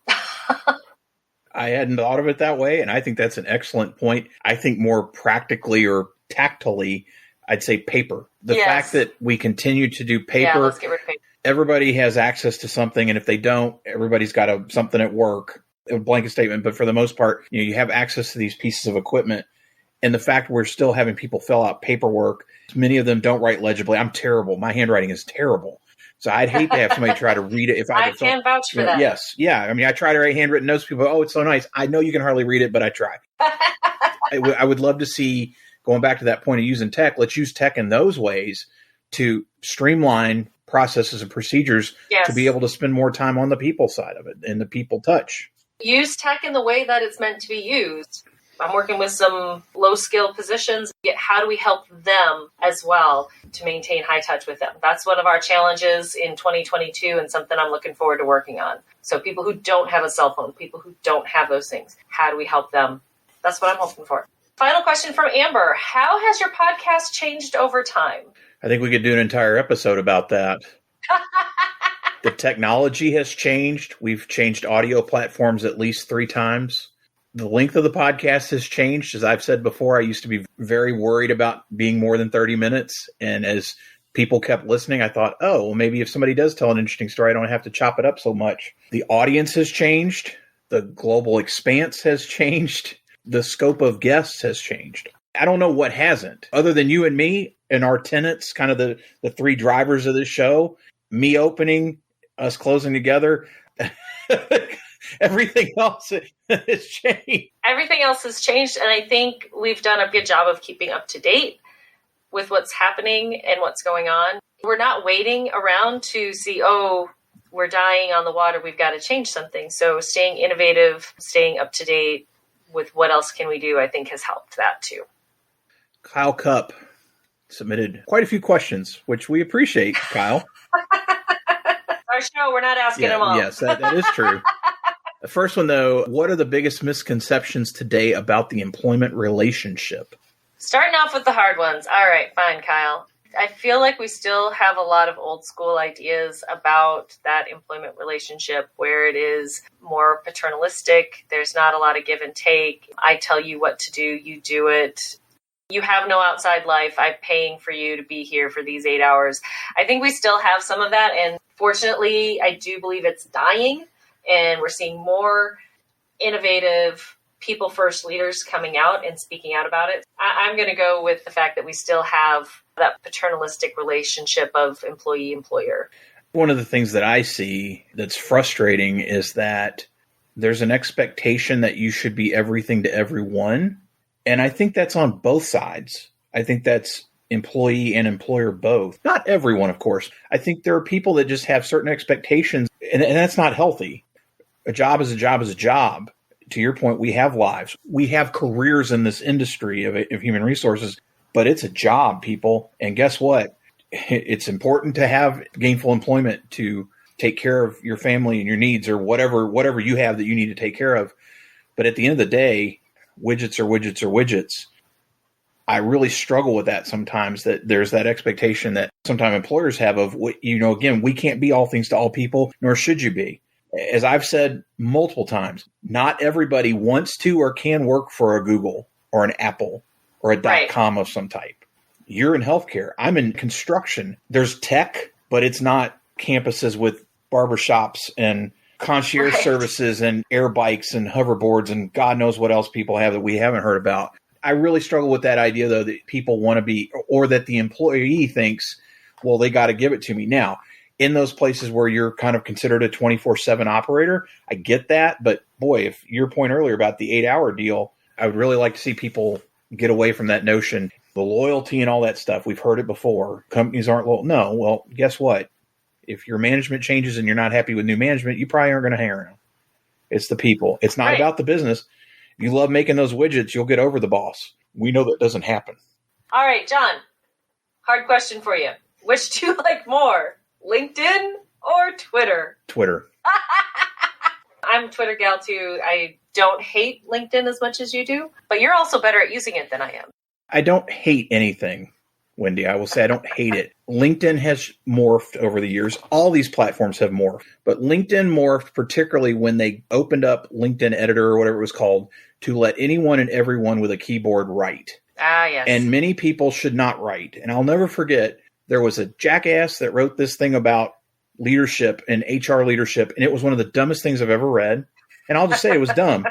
I hadn't thought of it that way, and I think that's an excellent point. I think more practically or tactily, I'd say paper. The fact that we continue to do paper. Yeah, let's get rid of paper. Everybody has access to something, and if they don't, everybody's got something at work, a blanket statement. But for the most part, you have access to these pieces of equipment. And the fact we're still having people fill out paperwork, many of them don't write legibly. I'm terrible. My handwriting is terrible. So I'd hate to have somebody try to read it. If I can vouch for that. Yes. Yeah. I mean, I try to write handwritten notes. People, oh, it's so nice. I know you can hardly read it, but I try. I would love to see, going back to that point of using tech, let's use tech in those ways to streamline processes and procedures to be able to spend more time on the people side of it and the people touch. Use tech in the way that it's meant to be used. I'm working with some low-skill positions. How do we help them as well to maintain high touch with them? That's one of our challenges in 2022 and something I'm looking forward to working on. So people who don't have a cell phone, people who don't have those things, how do we help them? That's what I'm hoping for. Final question from Amber. How has your podcast changed over time? I think we could do an entire episode about that. The technology has changed. We've changed audio platforms at least 3 times. The length of the podcast has changed. As I've said before, I used to be very worried about being more than 30 minutes. And as people kept listening, I thought, oh, well, maybe if somebody does tell an interesting story, I don't have to chop it up so much. The audience has changed. The global expanse has changed. The scope of guests has changed. I don't know what hasn't, other than you and me and our tenants, kind of the 3 drivers of this show, me opening, us closing together. Everything else has changed. Everything else has changed, and I think we've done a good job of keeping up to date with what's happening and what's going on. We're not waiting around to see, oh, we're dying on the water, we've got to change something. So staying innovative, staying up to date with what else can we do, I think has helped that too. Kyle Cup submitted quite a few questions, which we appreciate, Kyle. Our show, we're not asking them all. Yes, that is true. The first one, though, what are the biggest misconceptions today about the employment relationship? Starting off with the hard ones. All right, fine, Kyle. I feel like we still have a lot of old school ideas about that employment relationship where it is more paternalistic. There's not a lot of give and take. I tell you what to do, you do it. You have no outside life. I'm paying for you to be here for these 8 hours. I think we still have some of that. And fortunately, I do believe it's dying. And we're seeing more innovative people first leaders coming out and speaking out about it. I'm going to go with the fact that we still have that paternalistic relationship of employee-employer. One of the things that I see that's frustrating is that there's an expectation that you should be everything to everyone. And I think that's on both sides. I think that's employee and employer both. Not everyone, of course. I think there are people that just have certain expectations, and that's not healthy. A job is a job is a job. To your point, we have lives. We have careers in this industry of human resources, but it's a job, people. And guess what? It's important to have gainful employment to take care of your family and your needs or whatever you have that you need to take care of. But at the end of the day, widgets are widgets are widgets. I really struggle with that sometimes, that there's that expectation that sometimes employers have of, again, we can't be all things to all people, nor should you be. As I've said multiple times, not everybody wants to or can work for a Google or an Apple or a .com of some type. You're in healthcare. I'm in construction. There's tech, but it's not campuses with barbershops and concierge services and air bikes and hoverboards and God knows what else people have that we haven't heard about. I really struggle with that idea, though, that people want to be, or that the employee thinks, well, they got to give it to me. Now, in those places where you're kind of considered a 24/7 operator, I get that. But boy, if your point earlier about the 8-hour deal, I would really like to see people get away from that notion. The loyalty and all that stuff, we've heard it before. Companies aren't loyal. No, well, guess what? If your management changes and you're not happy with new management, you probably aren't going to hang around. It's the people. It's not about the business. If you love making those widgets, you'll get over the boss. We know that doesn't happen. All right, John, hard question for you. Which do you like more, LinkedIn or Twitter? Twitter. I'm a Twitter gal too. I don't hate LinkedIn as much as you do, but you're also better at using it than I am. I don't hate anything, Wendy. I will say I don't hate it. LinkedIn has morphed over the years. All these platforms have morphed, but LinkedIn morphed particularly when they opened up LinkedIn Editor or whatever it was called to let anyone and everyone with a keyboard write. Ah, yes. And many people should not write. And I'll never forget, there was a jackass that wrote this thing about leadership and HR leadership, and it was one of the dumbest things I've ever read. And I'll just say it was dumb.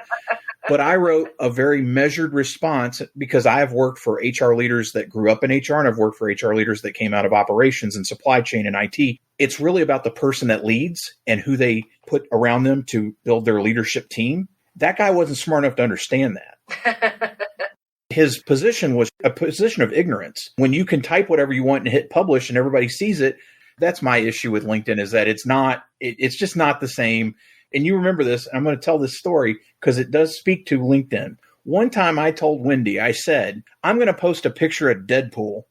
But I wrote a very measured response because I have worked for HR leaders that grew up in HR, and I've worked for HR leaders that came out of operations and supply chain and IT. It's really about the person that leads and who they put around them to build their leadership team. That guy wasn't smart enough to understand that. His position was a position of ignorance. When you can type whatever you want and hit publish and everybody sees it, that's my issue with LinkedIn, is that it's just not the same. And you remember this, and I'm going to tell this story because it does speak to LinkedIn. One time I told Wendy, I said, I'm going to post a picture of Deadpool,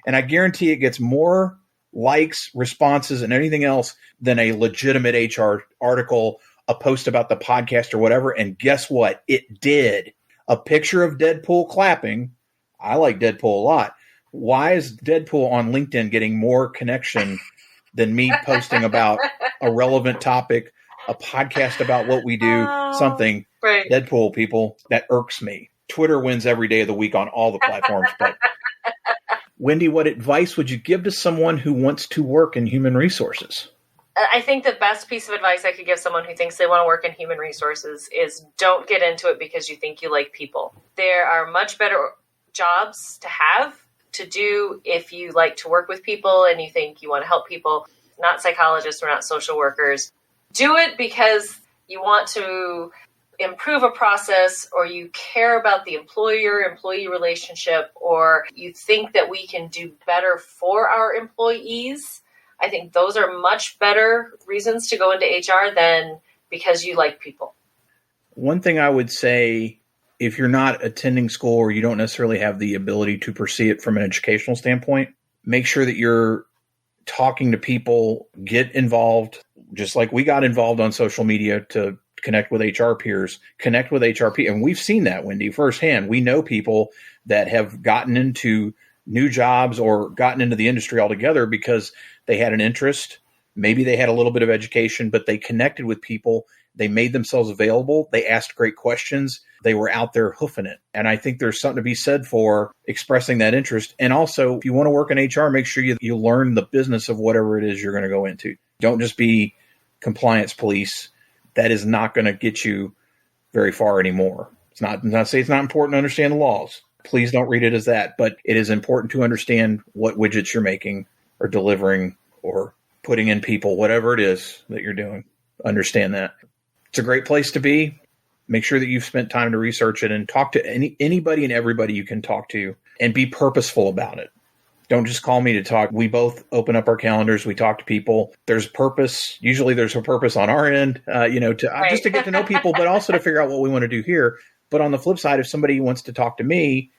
and I guarantee it gets more likes, responses, and anything else than a legitimate HR article, a post about the podcast or whatever. And guess what? It did. A picture of Deadpool clapping. I like Deadpool a lot. Why is Deadpool on LinkedIn getting more connection than me posting about a relevant topic, a podcast about what we do, something? Right. Deadpool, people, that irks me. Twitter wins every day of the week on all the platforms. But Wendy, what advice would you give to someone who wants to work in human resources? I think the best piece of advice I could give someone who thinks they want to work in human resources is don't get into it because you think you like people. There are much better jobs to have, to do, if you like to work with people and you think you want to help people. Not psychologists, we're not social workers. Do it because you want to improve a process, or you care about the employer-employee relationship, or you think that we can do better for our employees. I think those are much better reasons to go into HR than because you like people. One thing I would say, if you're not attending school or you don't necessarily have the ability to pursue it from an educational standpoint, make sure that you're talking to people, get involved, just like we got involved on social media to connect with HR peers, connect with HRP. And we've seen that, Wendy, firsthand. We know people that have gotten into new jobs or gotten into the industry altogether because they had an interest. Maybe they had a little bit of education, but they connected with people. They made themselves available. They asked great questions. They were out there hoofing it. And I think there's something to be said for expressing that interest. And also, if you want to work in HR, make sure you learn the business of whatever it is you're going to go into. Don't just be compliance police. That is not going to get you very far anymore. It's not say it's not important to understand the laws. Please don't read it as that. But it is important to understand what widgets you're making or delivering or putting in people, whatever it is that you're doing. Understand that. It's a great place to be. Make sure that you've spent time to research it and talk to anybody and everybody you can talk to, and be purposeful about it. Don't just call me to talk. We both open up our calendars. We talk to people. There's purpose. Usually there's a purpose on our end, just to get to know people, but also to figure out what we want to do here. But on the flip side, if somebody wants to talk to me,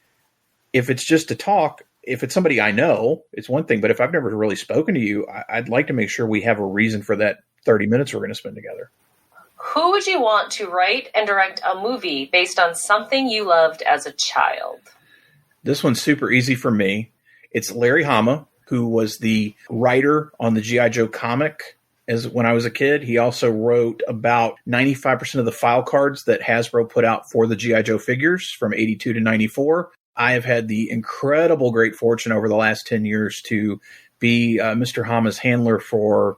if it's just to talk, if it's somebody I know, it's one thing. But if I've never really spoken to you, I'd like to make sure we have a reason for that 30 minutes we're going to spend together. Who would you want to write and direct a movie based on something you loved as a child? This one's super easy for me. It's Larry Hama, who was the writer on the G.I. Joe comic when I was a kid. He also wrote about 95% of the file cards that Hasbro put out for the G.I. Joe figures from 82 to 94. I have had the incredible great fortune over the last 10 years to be Mr. Hama's handler for,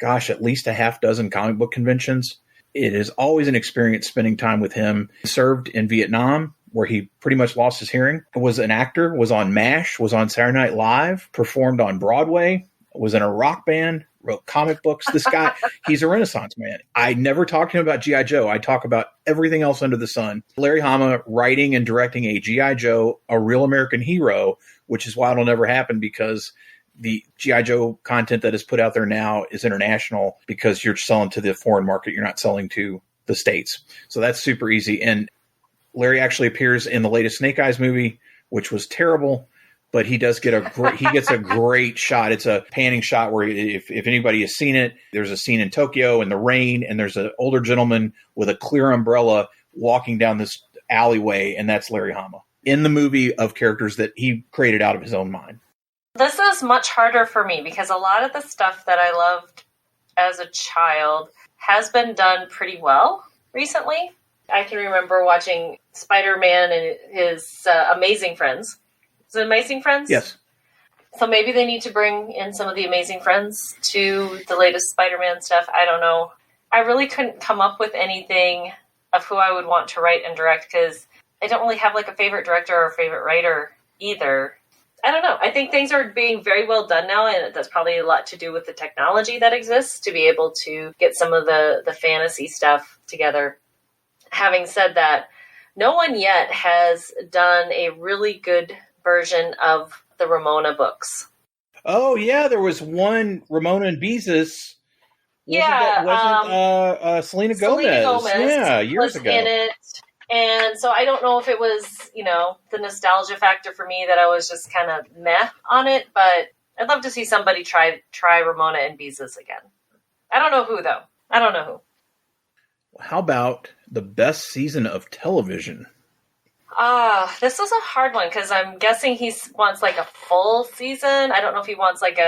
at least a half dozen comic book conventions. It is always an experience spending time with him. He served in Vietnam, where he pretty much lost his hearing, was an actor, was on MASH, was on Saturday Night Live, performed on Broadway, was in a rock band, wrote comic books. This guy, he's a Renaissance man. I never talked to him about G.I. Joe. I talk about everything else under the sun. Larry Hama writing and directing a G.I. Joe, a real American hero, which is why it'll never happen, because the G.I. Joe content that is put out there now is international because you're selling to the foreign market. You're not selling to the States. So that's super easy. And Larry actually appears in the latest Snake Eyes movie, which was terrible, but he does get he gets a great shot. It's a panning shot where if anybody has seen it, there's a scene in Tokyo in the rain, and there's an older gentleman with a clear umbrella walking down this alleyway, and that's Larry Hama in the movie of characters that he created out of his own mind. This is much harder for me because a lot of the stuff that I loved as a child has been done pretty well recently. I can remember watching Spider-Man and his Amazing Friends. Is it Amazing Friends? Yes. So maybe they need to bring in some of the Amazing Friends to the latest Spider-Man stuff. I don't know. I really couldn't come up with anything of who I would want to write and direct because I don't really have like a favorite director or a favorite writer either. I don't know. I think things are being very well done now, and that's probably a lot to do with the technology that exists to be able to get some of the fantasy stuff together. Having said that, no one yet has done a really good version of the Ramona books. Oh, yeah. There was one, Ramona and Beezus. Wasn't Selena Gomez. Yeah, years ago. In it. And so I don't know if it was, the nostalgia factor for me that I was just kind of meh on it, but I'd love to see somebody try Ramona and Beezus again. I don't know who, though. I don't know who. How about the best season of television? This was a hard one because I'm guessing he wants like a full season. I don't know if he wants like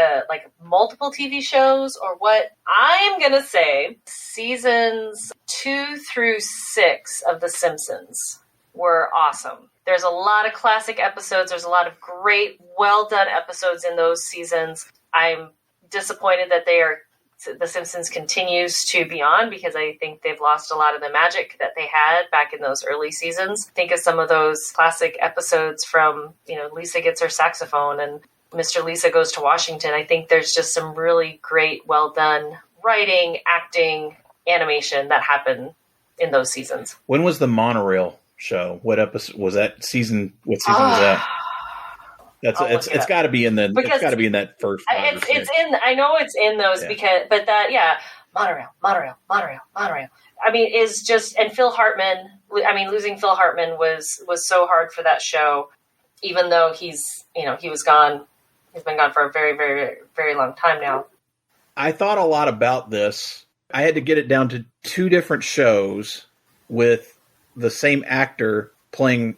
multiple TV shows or what. I'm gonna say seasons 2 through 6 of The Simpsons were awesome. There's a lot of classic episodes. There's a lot of great, well done episodes in those seasons. I'm disappointed that The Simpsons continues to be on because I think they've lost a lot of the magic that they had back in those early seasons. Think of some of those classic episodes from, Lisa gets her saxophone and Mr. Lisa goes to Washington. I think there's just some really great, well done writing, acting, animation that happened in those seasons. When was the monorail show? What episode was that? What season was that? It's got to be in that first. I know it's in those monorail. I mean, is just, and Phil Hartman. I mean, losing Phil Hartman was so hard for that show, even though he was gone. He's been gone for a very, very, very long time now. I thought a lot about this. I had to get it down to 2 different shows with the same actor playing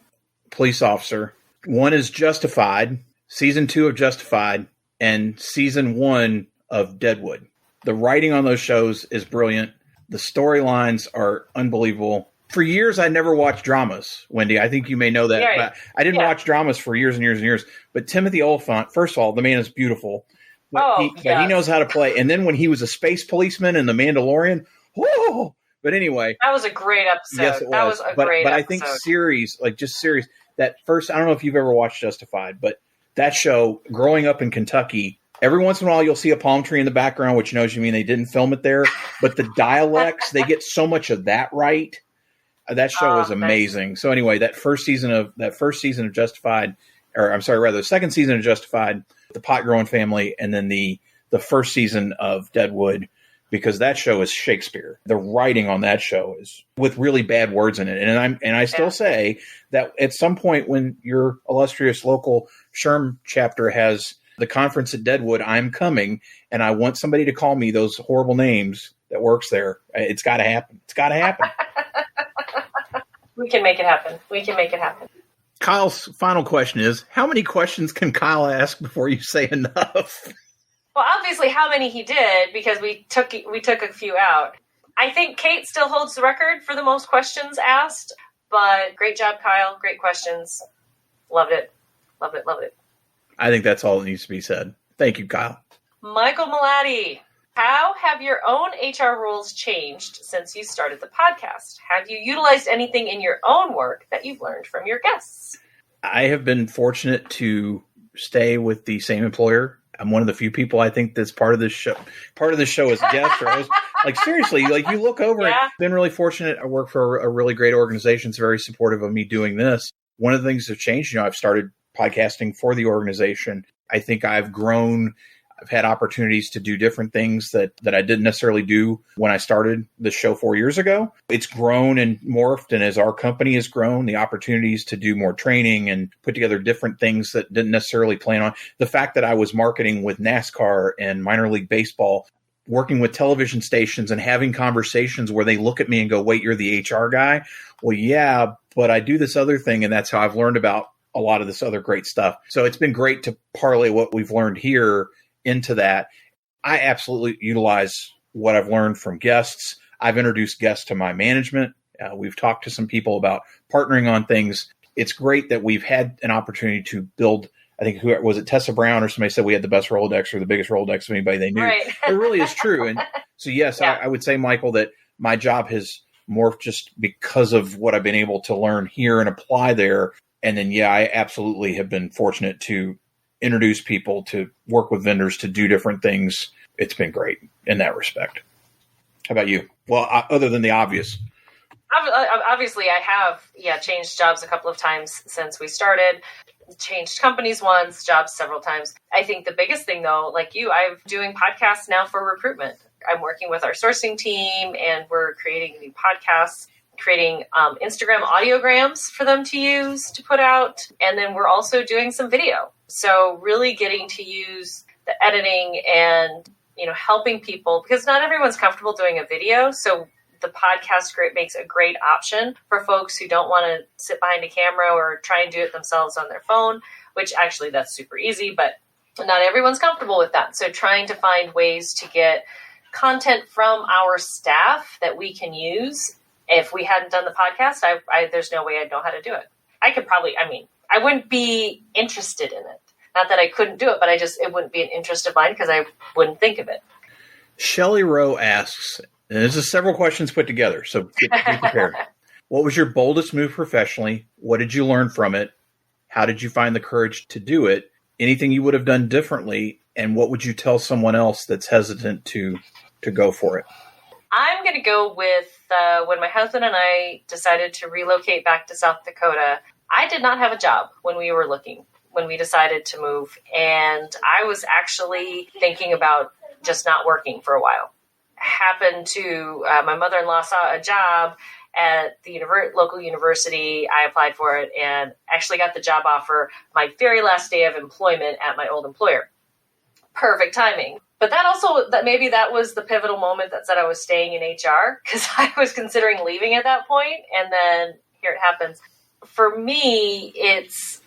police officer. One is Justified, season 2 of Justified, and season 1 of Deadwood. The writing on those shows is brilliant. The storylines are unbelievable. For years, I never watched dramas, Wendy. I think you may know that. Right. But I didn't watch dramas for years and years and years. But Timothy Olyphant, first of all, the man is beautiful. But he knows how to play. And then when he was a space policeman in The Mandalorian, whoa! But anyway. That was a great episode. Yes, it was. That was a great episode. I think series, that first, I don't know if you've ever watched Justified, but that show, growing up in Kentucky, every once in a while you'll see a palm tree in the background, which knows you mean they didn't film it there. But the dialects, they get so much of that right. That show is amazing. So anyway, that first season of Justified, the second season of Justified, the pot growing family, and then the first season of Deadwood, because that show is Shakespeare. The writing on that show is with really bad words in it. And I still say that at some point when your illustrious local SHRM chapter has the conference at Deadwood, I'm coming, and I want somebody to call me those horrible names that works there. It's got to happen. It's got to happen. We can make it happen. Kyle's final question is, how many questions can Kyle ask before you say enough? Well, obviously how many he did, because we took a few out. I think Kate still holds the record for the most questions asked, but great job, Kyle. Great questions. Loved it. I think that's all that needs to be said. Thank you, Kyle. Michael Malatti, how have your own HR rules changed since you started the podcast? Have you utilized anything in your own work that you've learned from your guests? I have been fortunate to stay with the same employer. I'm one of the few people I think that's part of this show. Part of this show is Destro. Seriously, you look over it. I've been really fortunate. I work for a really great organization. It's very supportive of me doing this. One of the things that's changed, I've started podcasting for the organization. I think I've grown. I've had opportunities to do different things that I didn't necessarily do when I started the show 4 years ago. It's grown and morphed, and as our company has grown, the opportunities to do more training and put together different things that didn't necessarily plan on. The fact that I was marketing with NASCAR and minor league baseball, working with television stations and having conversations where they look at me and go, wait, you're the HR guy? Well, yeah, but I do this other thing, and that's how I've learned about a lot of this other great stuff. So it's been great to parlay what we've learned here into that. I absolutely utilize what I've learned from guests. I've introduced guests to my management. We've talked to some people about partnering on things. It's great that we've had an opportunity to build. I think, who was it, Tessa Brown or somebody said we had the best Rolodex or the biggest Rolodex of anybody they knew. Right. It really is true. And so, yes, yeah. I would say, Michael, that my job has morphed just because of what I've been able to learn here and apply there. And then, I absolutely have been fortunate to introduce people, to work with vendors, to do different things. It's been great in that respect. How about you? Well, other than the obvious. Obviously, I have changed jobs a couple of times since we started. Changed companies once, jobs several times. I think the biggest thing, though, like you, I'm doing podcasts now for recruitment. I'm working with our sourcing team, and we're creating new podcasts, creating Instagram audiograms for them to use to put out. And then we're also doing some video. So really getting to use the editing and, helping people, because not everyone's comfortable doing a video. So the podcast makes a great option for folks who don't want to sit behind a camera or try and do it themselves on their phone, which actually that's super easy, but not everyone's comfortable with that. So trying to find ways to get content from our staff that we can use. If we hadn't done the podcast, there's no way I'd know how to do it. I wouldn't be interested in it. Not that I couldn't do it, but it wouldn't be an interest of mine because I wouldn't think of it. Shelley Rowe asks, and this is several questions put together, so be prepared. What was your boldest move professionally? What did you learn from it? How did you find the courage to do it? Anything you would have done differently? And what would you tell someone else that's hesitant to go for it? I'm going to go with when my husband and I decided to relocate back to South Dakota. I did not have a job when we were looking, when we decided to move. And I was actually thinking about just not working for a while. Happened to, my mother-in-law saw a job at the local university. I applied for it and actually got the job offer my very last day of employment at my old employer. Perfect timing. But maybe that was the pivotal moment that said I was staying in HR, because I was considering leaving at that point, and then here it happens. For me, it's,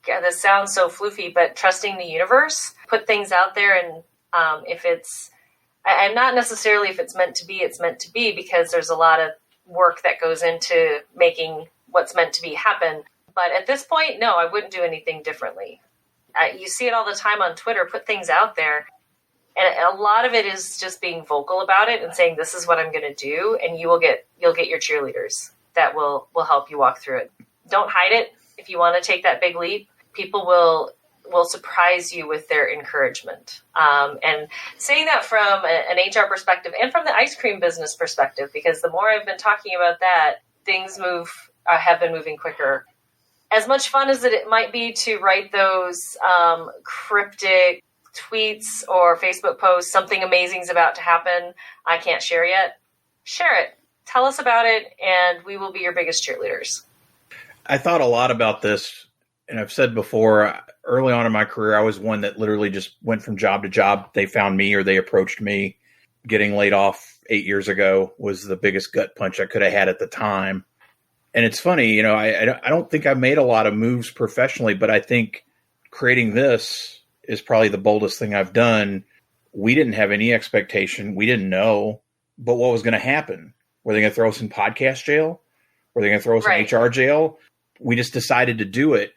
this sounds so floofy, but trusting the universe, put things out there, and I'm not necessarily if it's meant to be, it's meant to be, because there's a lot of work that goes into making what's meant to be happen. But at this point, no, I wouldn't do anything differently. You see it all the time on Twitter, put things out there. And a lot of it is just being vocal about it and saying, this is what I'm going to do. And you'll get your cheerleaders that will help you walk through it. Don't hide it. If you want to take that big leap, people will surprise you with their encouragement. And saying that from an HR perspective and from the ice cream business perspective, because the more I've been talking about that, things have been moving quicker. As much fun as it might be to write those cryptic tweets or Facebook posts, something amazing is about to happen, I can't share yet. Share it. Tell us about it, and we will be your biggest cheerleaders. I thought a lot about this, and I've said before, early on in my career, I was one that literally just went from job to job. They found me or they approached me. Getting laid off 8 years ago was the biggest gut punch I could have had at the time. And it's funny, I don't think I made a lot of moves professionally, but I think creating this is probably the boldest thing I've done. We didn't have any expectation. We didn't know, but what was going to happen? Were they going to throw us in podcast jail? Were they going to throw us in HR jail? We just decided to do it.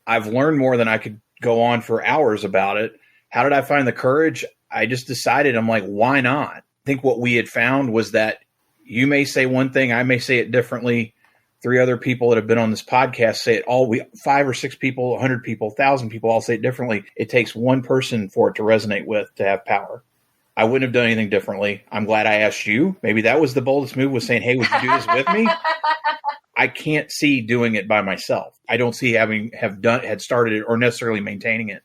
I've learned more than I could go on for hours about it. How did I find the courage? I just decided, I'm like, why not? I think what we had found was that you may say one thing, I may say it differently. 3 other people that have been on this podcast say it 5 or 6 people, 100 people, 1,000 people all say it differently. It takes one person for it to resonate with to have power. I wouldn't have done anything differently. I'm glad I asked you. Maybe that was the boldest move, was saying, hey, would you do this with me? I can't see doing it by myself. I don't see had started it or necessarily maintaining it.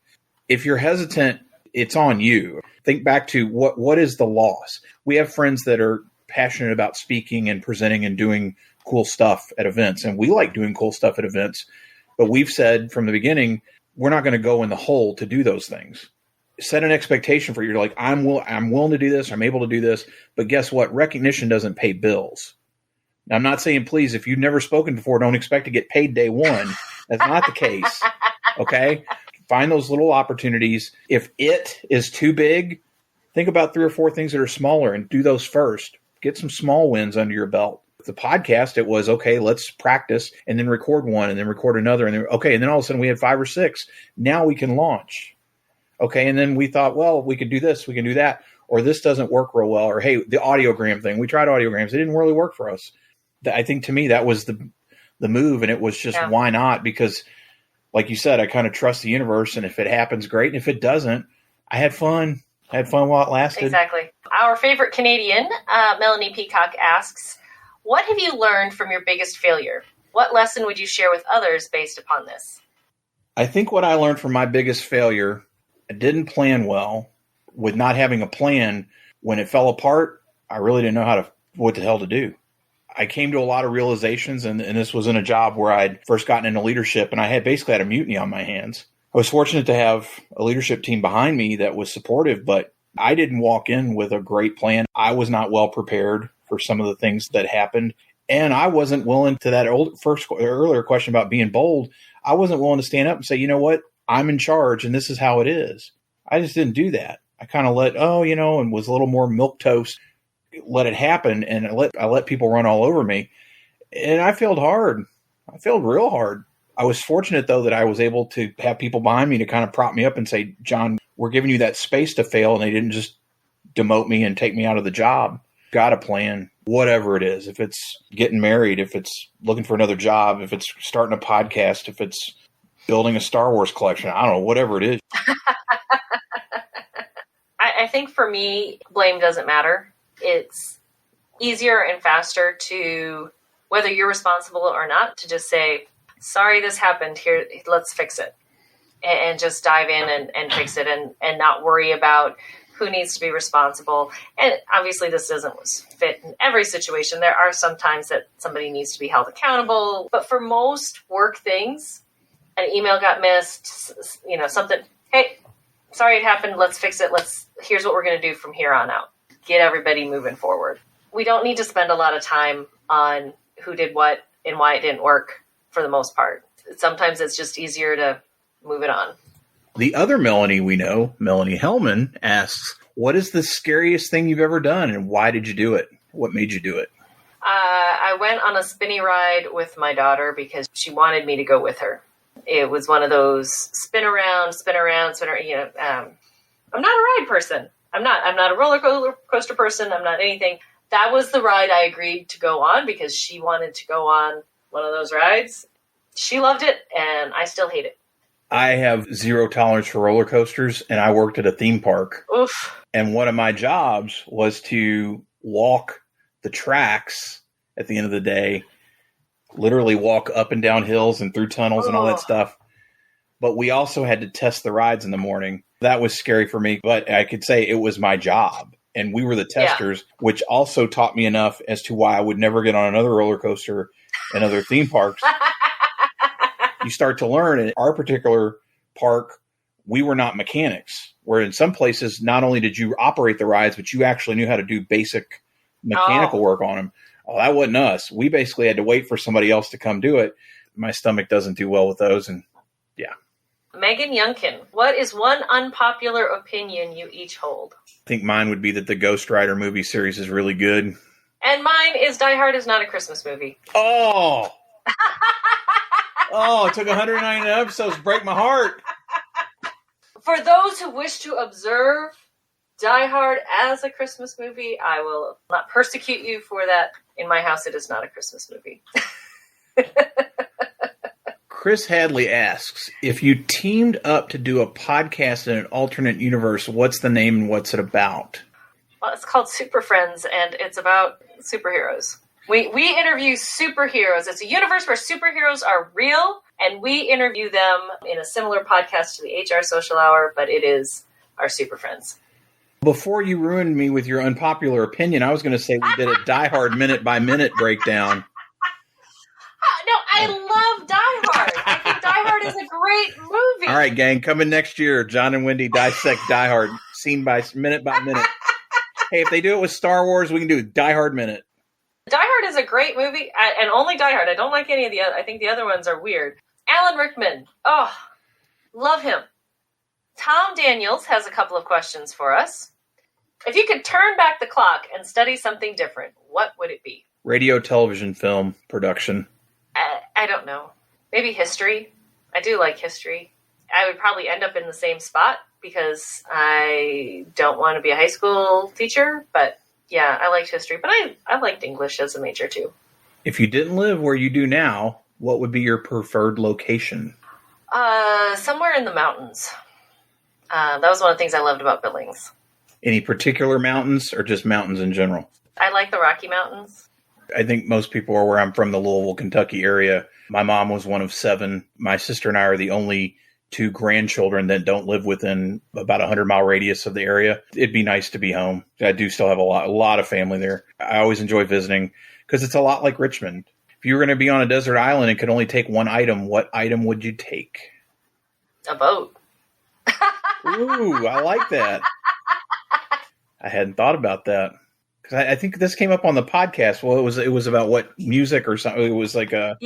If you're hesitant, it's on you. Think back to what is the loss? We have friends that are passionate about speaking and presenting and doing cool stuff at events. And we like doing cool stuff at events. But we've said from the beginning, we're not going to go in the hole to do those things. Set an expectation for you. You're like, I'm willing to do this. I'm able to do this. But guess what? Recognition doesn't pay bills. Now, I'm not saying, please, if you've never spoken before, don't expect to get paid day one. That's not the case. Okay? Find those little opportunities. If it is too big, think about 3 or 4 things that are smaller and do those first. Get some small wins under your belt. The podcast, it was, okay, let's practice and then record one and then record another. And then, okay, and then all of a sudden we had 5 or 6. Now we can launch. Okay, and then we thought, well, we could do this, we can do that, or this doesn't work real well, or hey, the audiogram thing, we tried audiograms, it didn't really work for us. I think to me that was the move, and it was just why not? Because like you said, I kind of trust the universe, and if it happens, great, and if it doesn't, I had fun. I had fun while it lasted. Exactly. Our favorite Canadian, Melanie Peacock, asks, what have you learned from your biggest failure? What lesson would you share with others based upon this? I think what I learned from my biggest failure, I didn't plan well. With not having a plan, when it fell apart, I really didn't know what the hell to do. I came to a lot of realizations, and this was in a job where I'd first gotten into leadership, and I had basically had a mutiny on my hands. I was fortunate to have a leadership team behind me that was supportive, but I didn't walk in with a great plan. I was not well prepared for some of the things that happened. And I wasn't willing to that earlier question about being bold. I wasn't willing to stand up and say, you know what, I'm in charge and this is how it is. I just didn't do that. I kind of and was a little more milquetoast, let it happen. And I let people run all over me. And I failed hard. I failed real hard. I was fortunate, though, that I was able to have people behind me to kind of prop me up and say, John, we're giving you that space to fail. And they didn't just demote me and take me out of the job. Got a plan, whatever it is. If it's getting married, if it's looking for another job, if it's starting a podcast, if it's building a Star Wars collection, I don't know, whatever it is. I think for me, blame doesn't matter. It's easier and faster to, whether you're responsible or not, to just say, sorry, this happened here. Let's fix it, and just dive in and fix it, and not worry about who needs to be responsible. And obviously this doesn't fit in every situation. There are some times that somebody needs to be held accountable, but for most work things, an email got missed, something, hey, sorry it happened. Let's fix it. Here's what we're going to do from here on out. Get everybody moving forward. We don't need to spend a lot of time on who did what and why it didn't work for the most part. Sometimes it's just easier to move it on. The other Melanie we know, Melanie Hellman, asks, what is the scariest thing you've ever done and why did you do it? What made you do it? I went on a spinny ride with my daughter because she wanted me to go with her. It was one of those spin around. I'm not a ride person. I'm not a roller coaster person. I'm not anything. That was the ride I agreed to go on because she wanted to go on one of those rides. She loved it, and I still hate it. I have zero tolerance for roller coasters, and I worked at a theme park. Oof. And one of my jobs was to walk the tracks at the end of the day, literally walk up and down hills and through tunnels and all that stuff. But we also had to test the rides in the morning. That was scary for me, but I could say it was my job. And we were the testers, which also taught me enough as to why I would never get on another roller coaster in other theme parks. You start to learn. In our particular park, we were not mechanics, where in some places, not only did you operate the rides, but you actually knew how to do basic mechanical work on them. Oh, that wasn't us. We basically had to wait for somebody else to come do it. My stomach doesn't do well with those. And yeah. Megan Youngkin, what is one unpopular opinion you each hold? I think mine would be that the Ghost Rider movie series is really good. And mine is Die Hard is not a Christmas movie. Oh! It took 109 episodes to break my heart. For those who wish to observe Die Hard as a Christmas movie, I will not persecute you for that. In my house, it is not a Christmas movie. Chris Hadley asks, if you teamed up to do a podcast in an alternate universe, what's the name and what's it about? Well, it's called Super Friends, and it's about superheroes. We interview superheroes. It's a universe where superheroes are real, and we interview them in a similar podcast to the HR Social Hour, but it is our Super Friends. Before you ruined me with your unpopular opinion, I was going to say we did a Die Hard minute-by-minute breakdown. No, I love Die Hard. I think Die Hard is a great movie. All right, gang, coming next year, John and Wendy dissect Die Hard scene by minute by minute. Hey, if they do it with Star Wars, we can do Die Hard Minute. Die Hard is a great movie, and only Die Hard. I don't like any of the other. I think the other ones are weird. Alan Rickman. Oh, love him. Tom Daniels has a couple of questions for us. If you could turn back the clock and study something different, what would it be? Radio, television, film, production. I don't know. Maybe history. I do like history. I would probably end up in the same spot because I don't want to be a high school teacher, but yeah, I liked history. But I liked English as a major too. If you didn't live where you do now, what would be your preferred location? Somewhere in the mountains. That was one of the things I loved about Billings. Any particular mountains or just mountains in general? I like the Rocky Mountains. I think most people are where I'm from, the Louisville, Kentucky area. My mom was one of 7. My sister and I are the only 2 grandchildren that don't live within about 100-mile radius of the area. It'd be nice to be home. I do still have a lot of family there. I always enjoy visiting because it's a lot like Richmond. If you were going to be on a desert island and could only take one item, what item would you take? A boat. Ooh, I like that. I hadn't thought about that. Because I think this came up on the podcast. Well, it was about what music or something. It was like a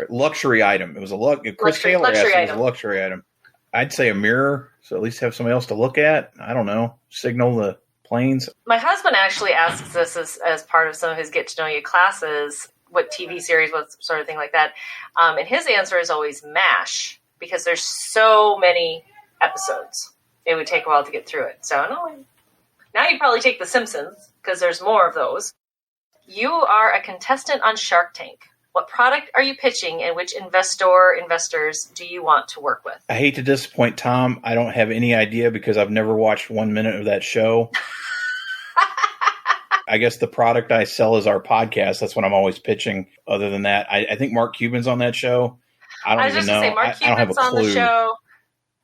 luxury item. It was a Chris Taylor asked it was a luxury item. I'd say a mirror, so at least have somebody else to look at. I don't know. Signal the planes. My husband actually asks this as part of some of his get to know you classes, what TV series, what sort of thing like that. And his answer is always MASH, because there's so many episodes. It would take a while to get through it. So now you'd probably take The Simpsons, because there's more of those. You are a contestant on Shark Tank. What product are you pitching, and which investors do you want to work with? I hate to disappoint Tom. I don't have any idea because I've never watched 1 minute of that show. I guess the product I sell is our podcast. That's what I'm always pitching. Other than that, I think Mark Cuban's on that show. I don't even know. Mark Cuban's on the show.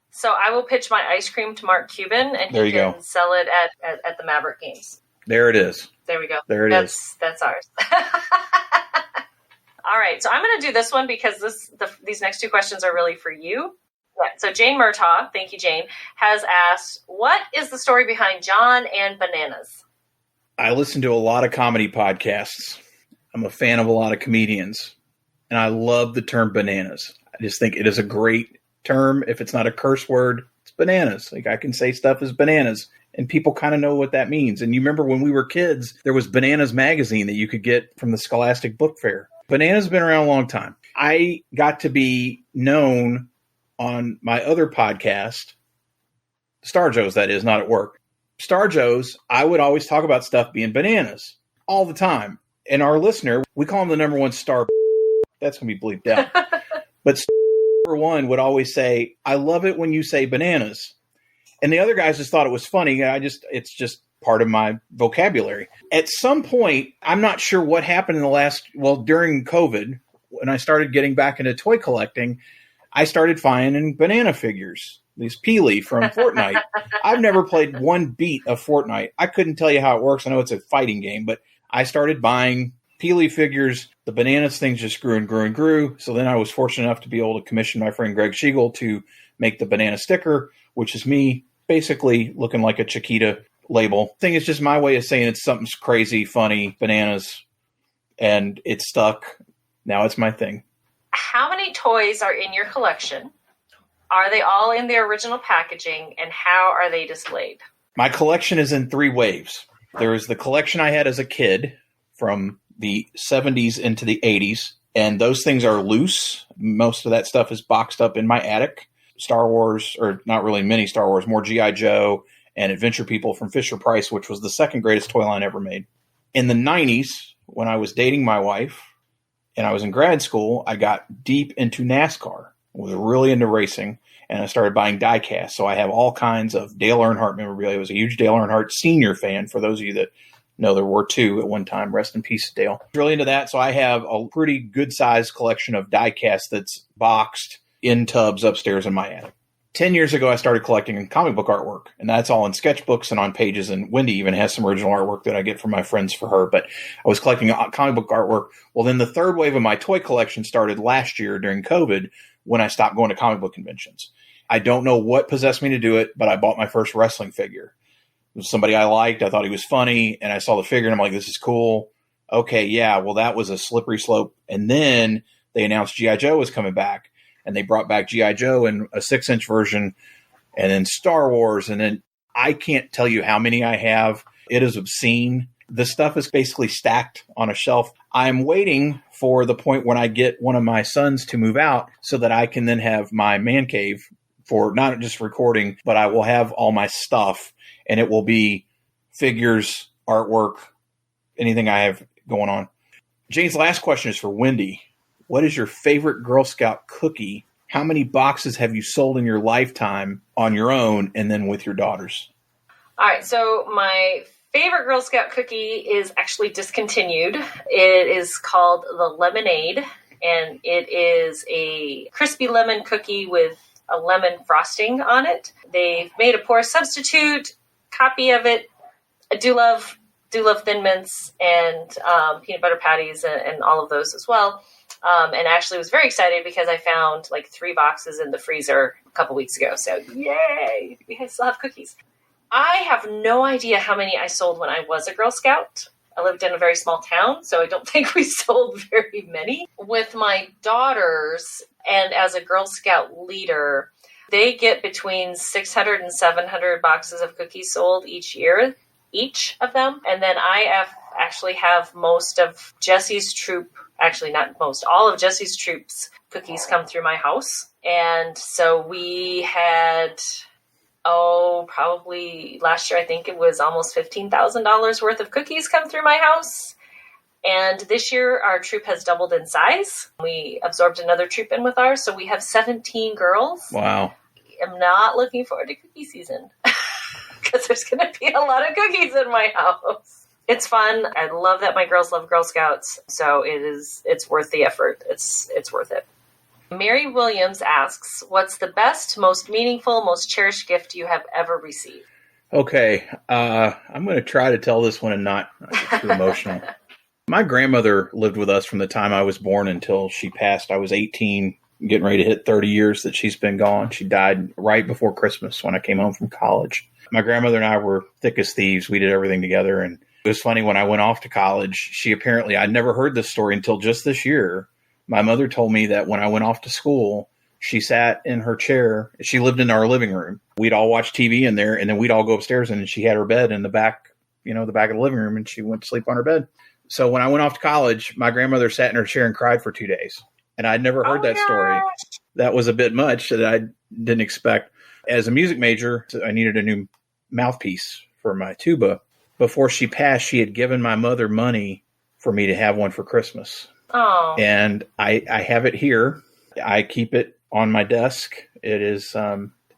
So I will pitch my ice cream to Mark Cuban, and he can sell it at the Maverick Games. There it is. There we go. There it is. That's ours. All right, so I'm going to do this one because these next two questions are really for you. Yeah, so Jane Murtaugh, thank you, Jane, has asked, what is the story behind John and Bananas? I listen to a lot of comedy podcasts. I'm a fan of a lot of comedians, and I love the term bananas. I just think it is a great term. If it's not a curse word, it's bananas. Like, I can say stuff as bananas, and people kind of know what that means. And you remember when we were kids, there was Bananas magazine that you could get from the Scholastic Book Fair. Bananas have been around a long time. I got to be known on my other podcast, Star Joe's, that is, not at work. Star Joe's, I would always talk about stuff being bananas all the time. And our listener, we call him the number one star. That's going to be bleeped out. But number one would always say, I love it when you say bananas. And the other guys just thought it was funny. It's just part of my vocabulary. At some point, I'm not sure what happened during COVID, when I started getting back into toy collecting, I started finding banana figures. These Peely from Fortnite. I've never played one beat of Fortnite. I couldn't tell you how it works. I know it's a fighting game, but I started buying Peely figures. The bananas things just grew and grew and grew. So then I was fortunate enough to be able to commission my friend Greg Schiegel to make the banana sticker, which is me basically looking like a Chiquita label. Thing is just my way of saying it's something crazy, funny, bananas, and it stuck. Now it's my thing. How many toys are in your collection? Are they all in their original packaging, and how are they displayed? My collection is in 3 waves. There is the collection I had as a kid from the 70s into the 80s, and those things are loose. Most of that stuff is boxed up in my attic. Star Wars, or not really mini Star Wars, more G.I. Joe and Adventure People from Fisher-Price, which was the second greatest toy line ever made. In the 90s, when I was dating my wife and I was in grad school, I got deep into NASCAR. I was really into racing, and I started buying die-cast. So I have all kinds of Dale Earnhardt memorabilia. I was a huge Dale Earnhardt Sr. fan, for those of you that know there were 2 at one time. Rest in peace, Dale. Really into that, so I have a pretty good-sized collection of die-cast that's boxed in tubs upstairs in my attic. 10 years ago, I started collecting comic book artwork, and that's all in sketchbooks and on pages, and Wendy even has some original artwork that I get from my friends for her, but I was collecting comic book artwork. Well, then the third wave of my toy collection started last year during COVID, when I stopped going to comic book conventions. I don't know what possessed me to do it, but I bought my first wrestling figure. It was somebody I liked. I thought he was funny, and I saw the figure, and I'm like, this is cool. Okay, yeah, well, that was a slippery slope. And then they announced G.I. Joe was coming back, and they brought back G.I. Joe in a 6-inch version, and then Star Wars, and then I can't tell you how many I have. It is obscene. The stuff is basically stacked on a shelf. I'm waiting for the point when I get one of my sons to move out so that I can then have my man cave for not just recording, but I will have all my stuff, and it will be figures, artwork, anything I have going on. Jane's last question is for Wendy. What is your favorite Girl Scout cookie? How many boxes have you sold in your lifetime on your own and then with your daughters? All right, so my favorite Girl Scout cookie is actually discontinued. It is called the Lemonade, and it is a crispy lemon cookie with a lemon frosting on it. They've made a poor substitute copy of it. I do love Thin Mints and peanut butter patties and all of those as well. And actually was very excited because I found like 3 boxes in the freezer a couple weeks ago. So yay, we still have cookies. I have no idea how many I sold when I was a Girl Scout. I lived in a very small town, so I don't think we sold very many. With my daughters, and as a Girl Scout leader, they get between 600 and 700 boxes of cookies sold each year, each of them. And then I actually have most of Jesse's troop, actually not most, all of Jesse's troop's cookies come through my house. And so we had... probably last year, I think it was almost $15,000 worth of cookies come through my house. And this year, our troop has doubled in size. We absorbed another troop in with ours, so we have 17 girls. Wow. I'm not looking forward to cookie season because there's going to be a lot of cookies in my house. It's fun. I love that my girls love Girl Scouts, so it's worth the effort. It's worth it. Mary Williams asks, what's the best, most meaningful, most cherished gift you have ever received? Okay. I'm going to try to tell this one and not get too emotional. My grandmother lived with us from the time I was born until she passed. I was 18, getting ready to hit 30 years that she's been gone. She died right before Christmas when I came home from college. My grandmother and I were thick as thieves. We did everything together. And it was funny, when I went off to college, I'd never heard this story until just this year. My mother told me that when I went off to school, she sat in her chair. She lived in our living room. We'd all watch TV in there, and then we'd all go upstairs, and she had her bed in the back of the living room, and she went to sleep on her bed. So when I went off to college, my grandmother sat in her chair and cried for 2 days. And I'd never heard that story. That was a bit much that I didn't expect. As a music major, I needed a new mouthpiece for my tuba. Before she passed, she had given my mother money for me to have one for Christmas. Oh. And I have it here. I keep it on my desk. It is,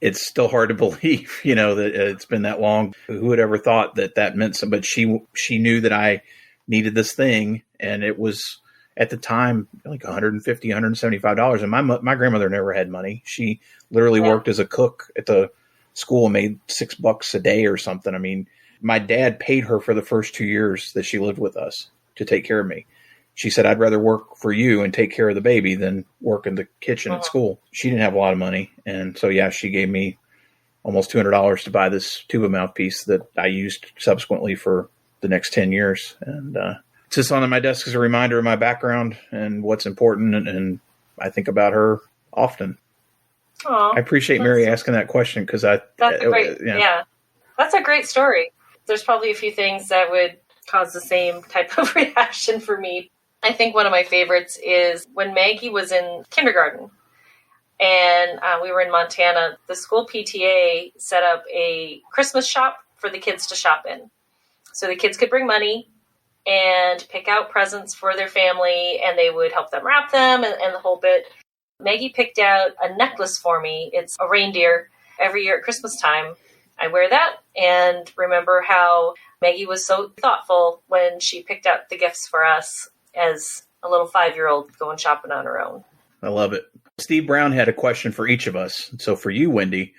it's still hard to believe, that it's been that long. Who would ever thought that meant something? But she knew that I needed this thing. And it was at the time like $150, $175. And my grandmother never had money. She literally worked as a cook at the school and made $6 a day or something. I mean, my dad paid her for the first 2 years that she lived with us to take care of me. She said, I'd rather work for you and take care of the baby than work in the kitchen at school. She didn't have a lot of money. And so, she gave me almost $200 to buy this tuba mouthpiece that I used subsequently for the next 10 years. And it's just on my desk as a reminder of my background and what's important. And I think about her often. Aww, I appreciate Mary asking that question because that's a great story. There's probably a few things that would cause the same type of reaction for me. I think one of my favorites is when Maggie was in kindergarten and we were in Montana, the school PTA set up a Christmas shop for the kids to shop in. So the kids could bring money and pick out presents for their family, and they would help them wrap them and the whole bit. Maggie picked out a necklace for me. It's a reindeer. Every year at Christmas time, I wear that and remember how Maggie was so thoughtful when she picked out the gifts for us as a little 5-year-old going shopping on her own. I love it. Steve Brown had a question for each of us. So for you, Wendy,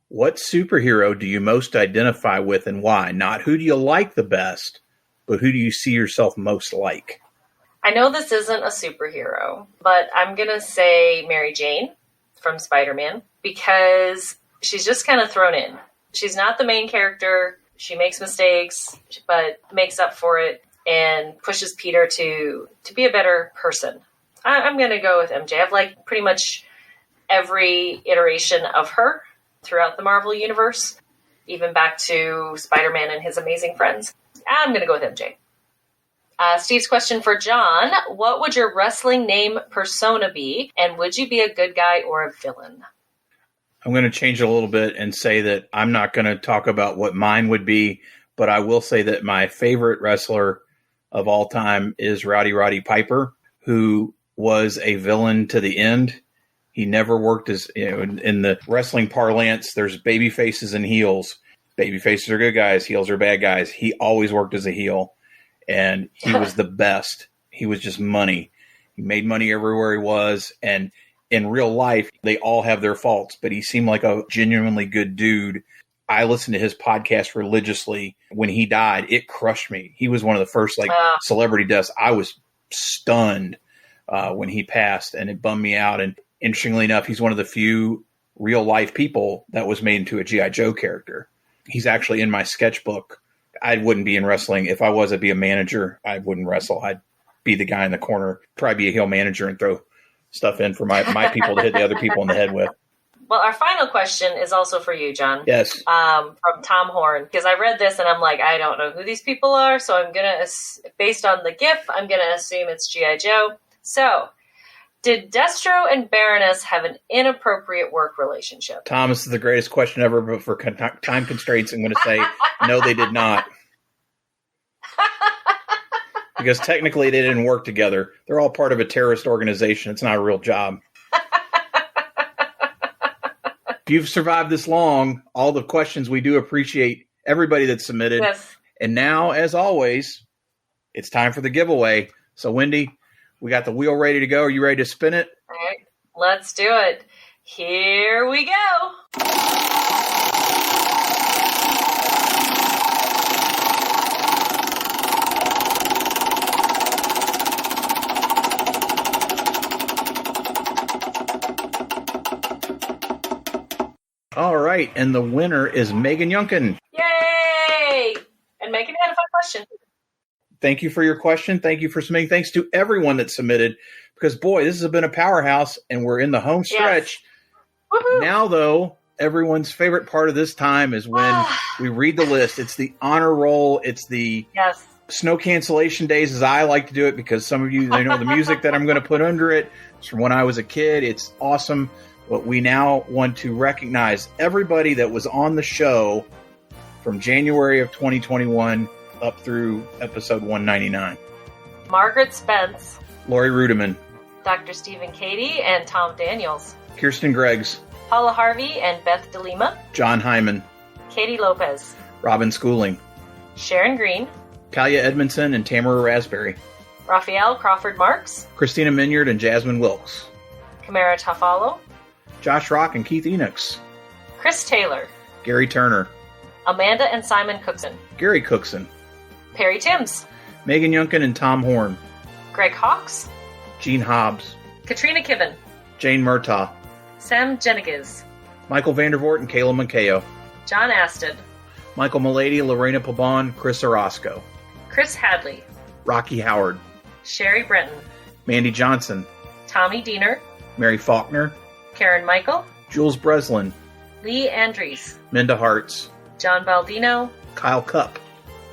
what superhero do you most identify with and why? Not who do you like the best, but who do you see yourself most like? I know this isn't a superhero, but I'm going to say Mary Jane from Spider-Man because she's just kind of thrown in. She's not the main character. She makes mistakes, but makes up for it and pushes Peter to be a better person. I'm going to go with MJ. I've liked pretty much every iteration of her throughout the Marvel Universe, even back to Spider-Man and his amazing friends. I'm going to go with MJ. Steve's question for John. What would your wrestling name persona be? And would you be a good guy or a villain? I'm going to change it a little bit and say that I'm not going to talk about what mine would be, but I will say that my favorite wrestler of all time is Roddy Piper, who was a villain to the end. He never worked as, in the wrestling parlance, there's baby faces and heels. Baby faces are good guys, heels are bad guys. He always worked as a heel, and he was the best. He was just money. He made money everywhere he was, and in real life, they all have their faults, but he seemed like a genuinely good dude. I listened to his podcast religiously. When he died, it crushed me. He was one of the first celebrity deaths. I was stunned when he passed, and it bummed me out. And interestingly enough, he's one of the few real life people that was made into a G.I. Joe character. He's actually in my sketchbook. I wouldn't be in wrestling. If I was, I'd be a manager. I wouldn't wrestle. I'd be the guy in the corner, probably be a heel manager and throw stuff in for my people to hit the other people in the head with. Well, our final question is also for you, John. Yes. From Tom Horn. Because I read this and I'm like, I don't know who these people are. So I'm going to, based on the GIF, I'm going to assume it's G.I. Joe. So, did Destro and Baroness have an inappropriate work relationship? Tom, this is the greatest question ever, but for time constraints, I'm going to say, no, they did not. Because technically they didn't work together. They're all part of a terrorist organization. It's not a real job. If you've survived this long, all the questions, we do appreciate everybody that submitted. Yes. And now, as always, it's time for the giveaway. So, Wendy, we got the wheel ready to go. Are you ready to spin it? All right, let's do it. Here we go. All right, and the winner is Megan Yunkin. Yay! And Megan had a fun question. Thank you for your question. Thank you for submitting. Thanks to everyone that submitted, because, boy, this has been a powerhouse, and we're in the home stretch. Yes. Woohoo! Now, though, everyone's favorite part of this time is when we read the list. It's the honor roll. It's the snow cancellation days, as I like to do it, because some of you, they know the music that I'm going to put under it. It's from when I was a kid. It's awesome. But we now want to recognize everybody that was on the show from January of 2021 up through episode 199. Margaret Spence, Lori Rudiman, Dr. Stephen Cady, and Tom Daniels, Kirsten Greggs, Paula Harvey and Beth DeLima, John Hyman, Katie Lopez, Robin Schooling, Sharon Green, Talia Edmondson and Tamara Raspberry, Raphael Crawford Marks, Christina Minyard and Jasmine Wilkes, Kamara Tafalo, Josh Rock and Keith Enochs, Chris Taylor, Gary Turner, Amanda and Simon Cookson, Gary Cookson, Perry Timms, Megan Yunkin and Tom Horn, Greg Hawks, Gene Hobbs, Katrina Kiven, Jane Murtaugh, Sam Jenigiz, Michael Vandervoort and Kayla Mankeo, John Asted, Michael Mulady, Lorena Pabon, Chris Orozco, Chris Hadley, Rocky Howard, Sherry Brenton, Mandy Johnson, Tommy Diener, Mary Faulkner, Karen Michael, Jules Breslin, Lee Andries, Minda Hartz, John Baldino, Kyle Cupp,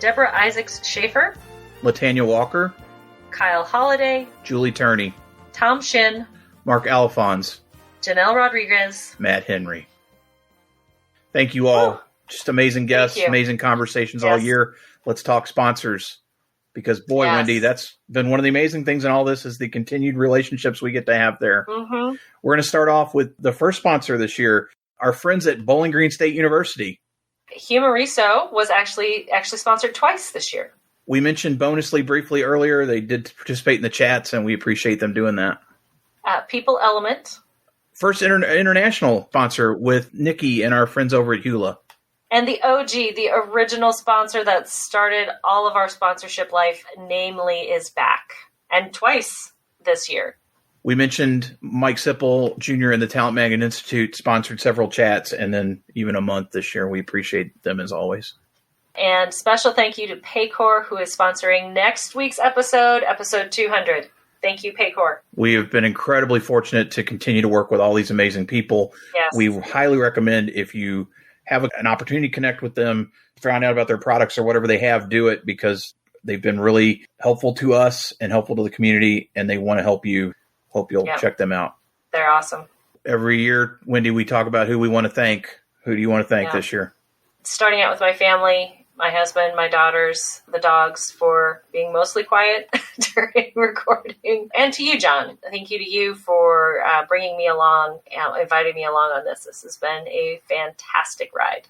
Deborah Isaacs Schaefer, Latanya Walker, Kyle Holliday, Julie Turney, Tom Shin, Mark Alphonse, Janelle Rodriguez, Matt Henry. Thank you all. Woo. Just amazing guests, amazing conversations all year. Let's talk sponsors. Because, boy, Wendy, that's been one of the amazing things in all this is the continued relationships we get to have there. Mm-hmm. We're going to start off with the first sponsor this year, our friends at Bowling Green State University. Humoriso was actually sponsored twice this year. We mentioned Bonusly briefly earlier. They did participate in the chats, and we appreciate them doing that. People Element. First international sponsor with Nikki and our friends over at Hula. And the OG, the original sponsor that started all of our sponsorship life, namely, is back. And twice this year. We mentioned Mike Sipple Jr. and the Talent Magnet Institute sponsored several chats, and then even a month this year. We appreciate them as always. And special thank you to Paycor, who is sponsoring next week's episode 200. Thank you, Paycor. We have been incredibly fortunate to continue to work with all these amazing people. Yes. We highly recommend if you have an opportunity to connect with them, find out about their products or whatever they have, do it because they've been really helpful to us and helpful to the community, and they want to help you. Hope you'll check them out. They're awesome. Every year, Wendy, we talk about who we want to thank. Who do you want to thank this year? Starting out with my family, my husband, my daughters, the dogs for being mostly quiet during recording. And to you, John. Thank you to you for bringing me along, inviting me along on this. This has been a fantastic ride.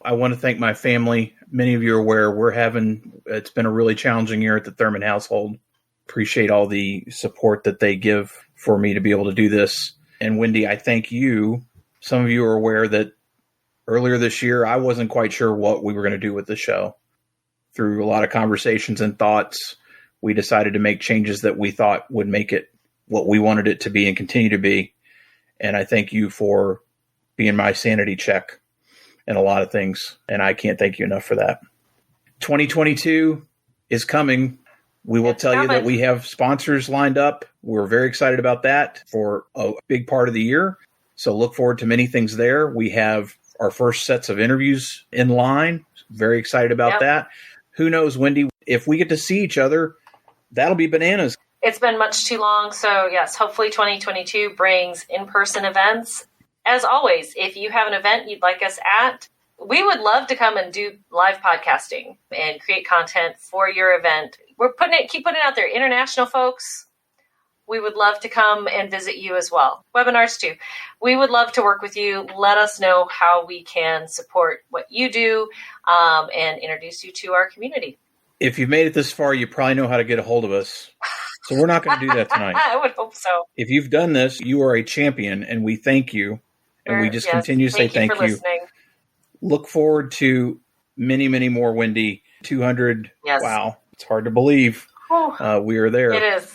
I want to thank my family. Many of you are aware it's been a really challenging year at the Thurman household. Appreciate all the support that they give for me to be able to do this. And Wendy, I thank you. Some of you are aware that earlier this year, I wasn't quite sure what we were going to do with the show. Through a lot of conversations and thoughts, we decided to make changes that we thought would make it what we wanted it to be and continue to be. And I thank you for being my sanity check in a lot of things. And I can't thank you enough for that. 2022 is coming. We will tell you that we have sponsors lined up. We're very excited about that for a big part of the year. So look forward to many things there. We have our first sets of interviews in line. Very excited about that. Who knows, Wendy, if we get to see each other, that'll be bananas. It's been much too long. So yes, hopefully 2022 brings in-person events. As always, if you have an event you'd like us at, we would love to come and do live podcasting and create content for your event. We're keep putting it out there. International folks, we would love to come and visit you as well. Webinars too. We would love to work with you. Let us know how we can support what you do and introduce you to our community. If you've made it this far, you probably know how to get a hold of us. So we're not going to do that tonight. I would hope so. If you've done this, you are a champion, and we thank you. And we just continue to say thank you. Listening. Look forward to many, many more, Wendy. 200. Yes. Wow. It's hard to believe. We are there. It is.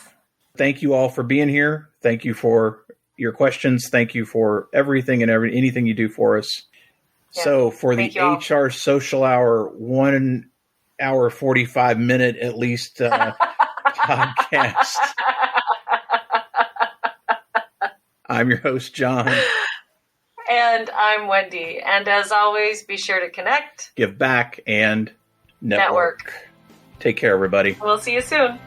Thank you all for being here. Thank you for your questions. Thank you for everything and anything you do for us. Yes. So for the HR Social Hour 1 hour 45 minute at least podcast, I'm your host, John. And I'm Wendy. And as always, be sure to connect, give back, and network. Take care, everybody. We'll see you soon.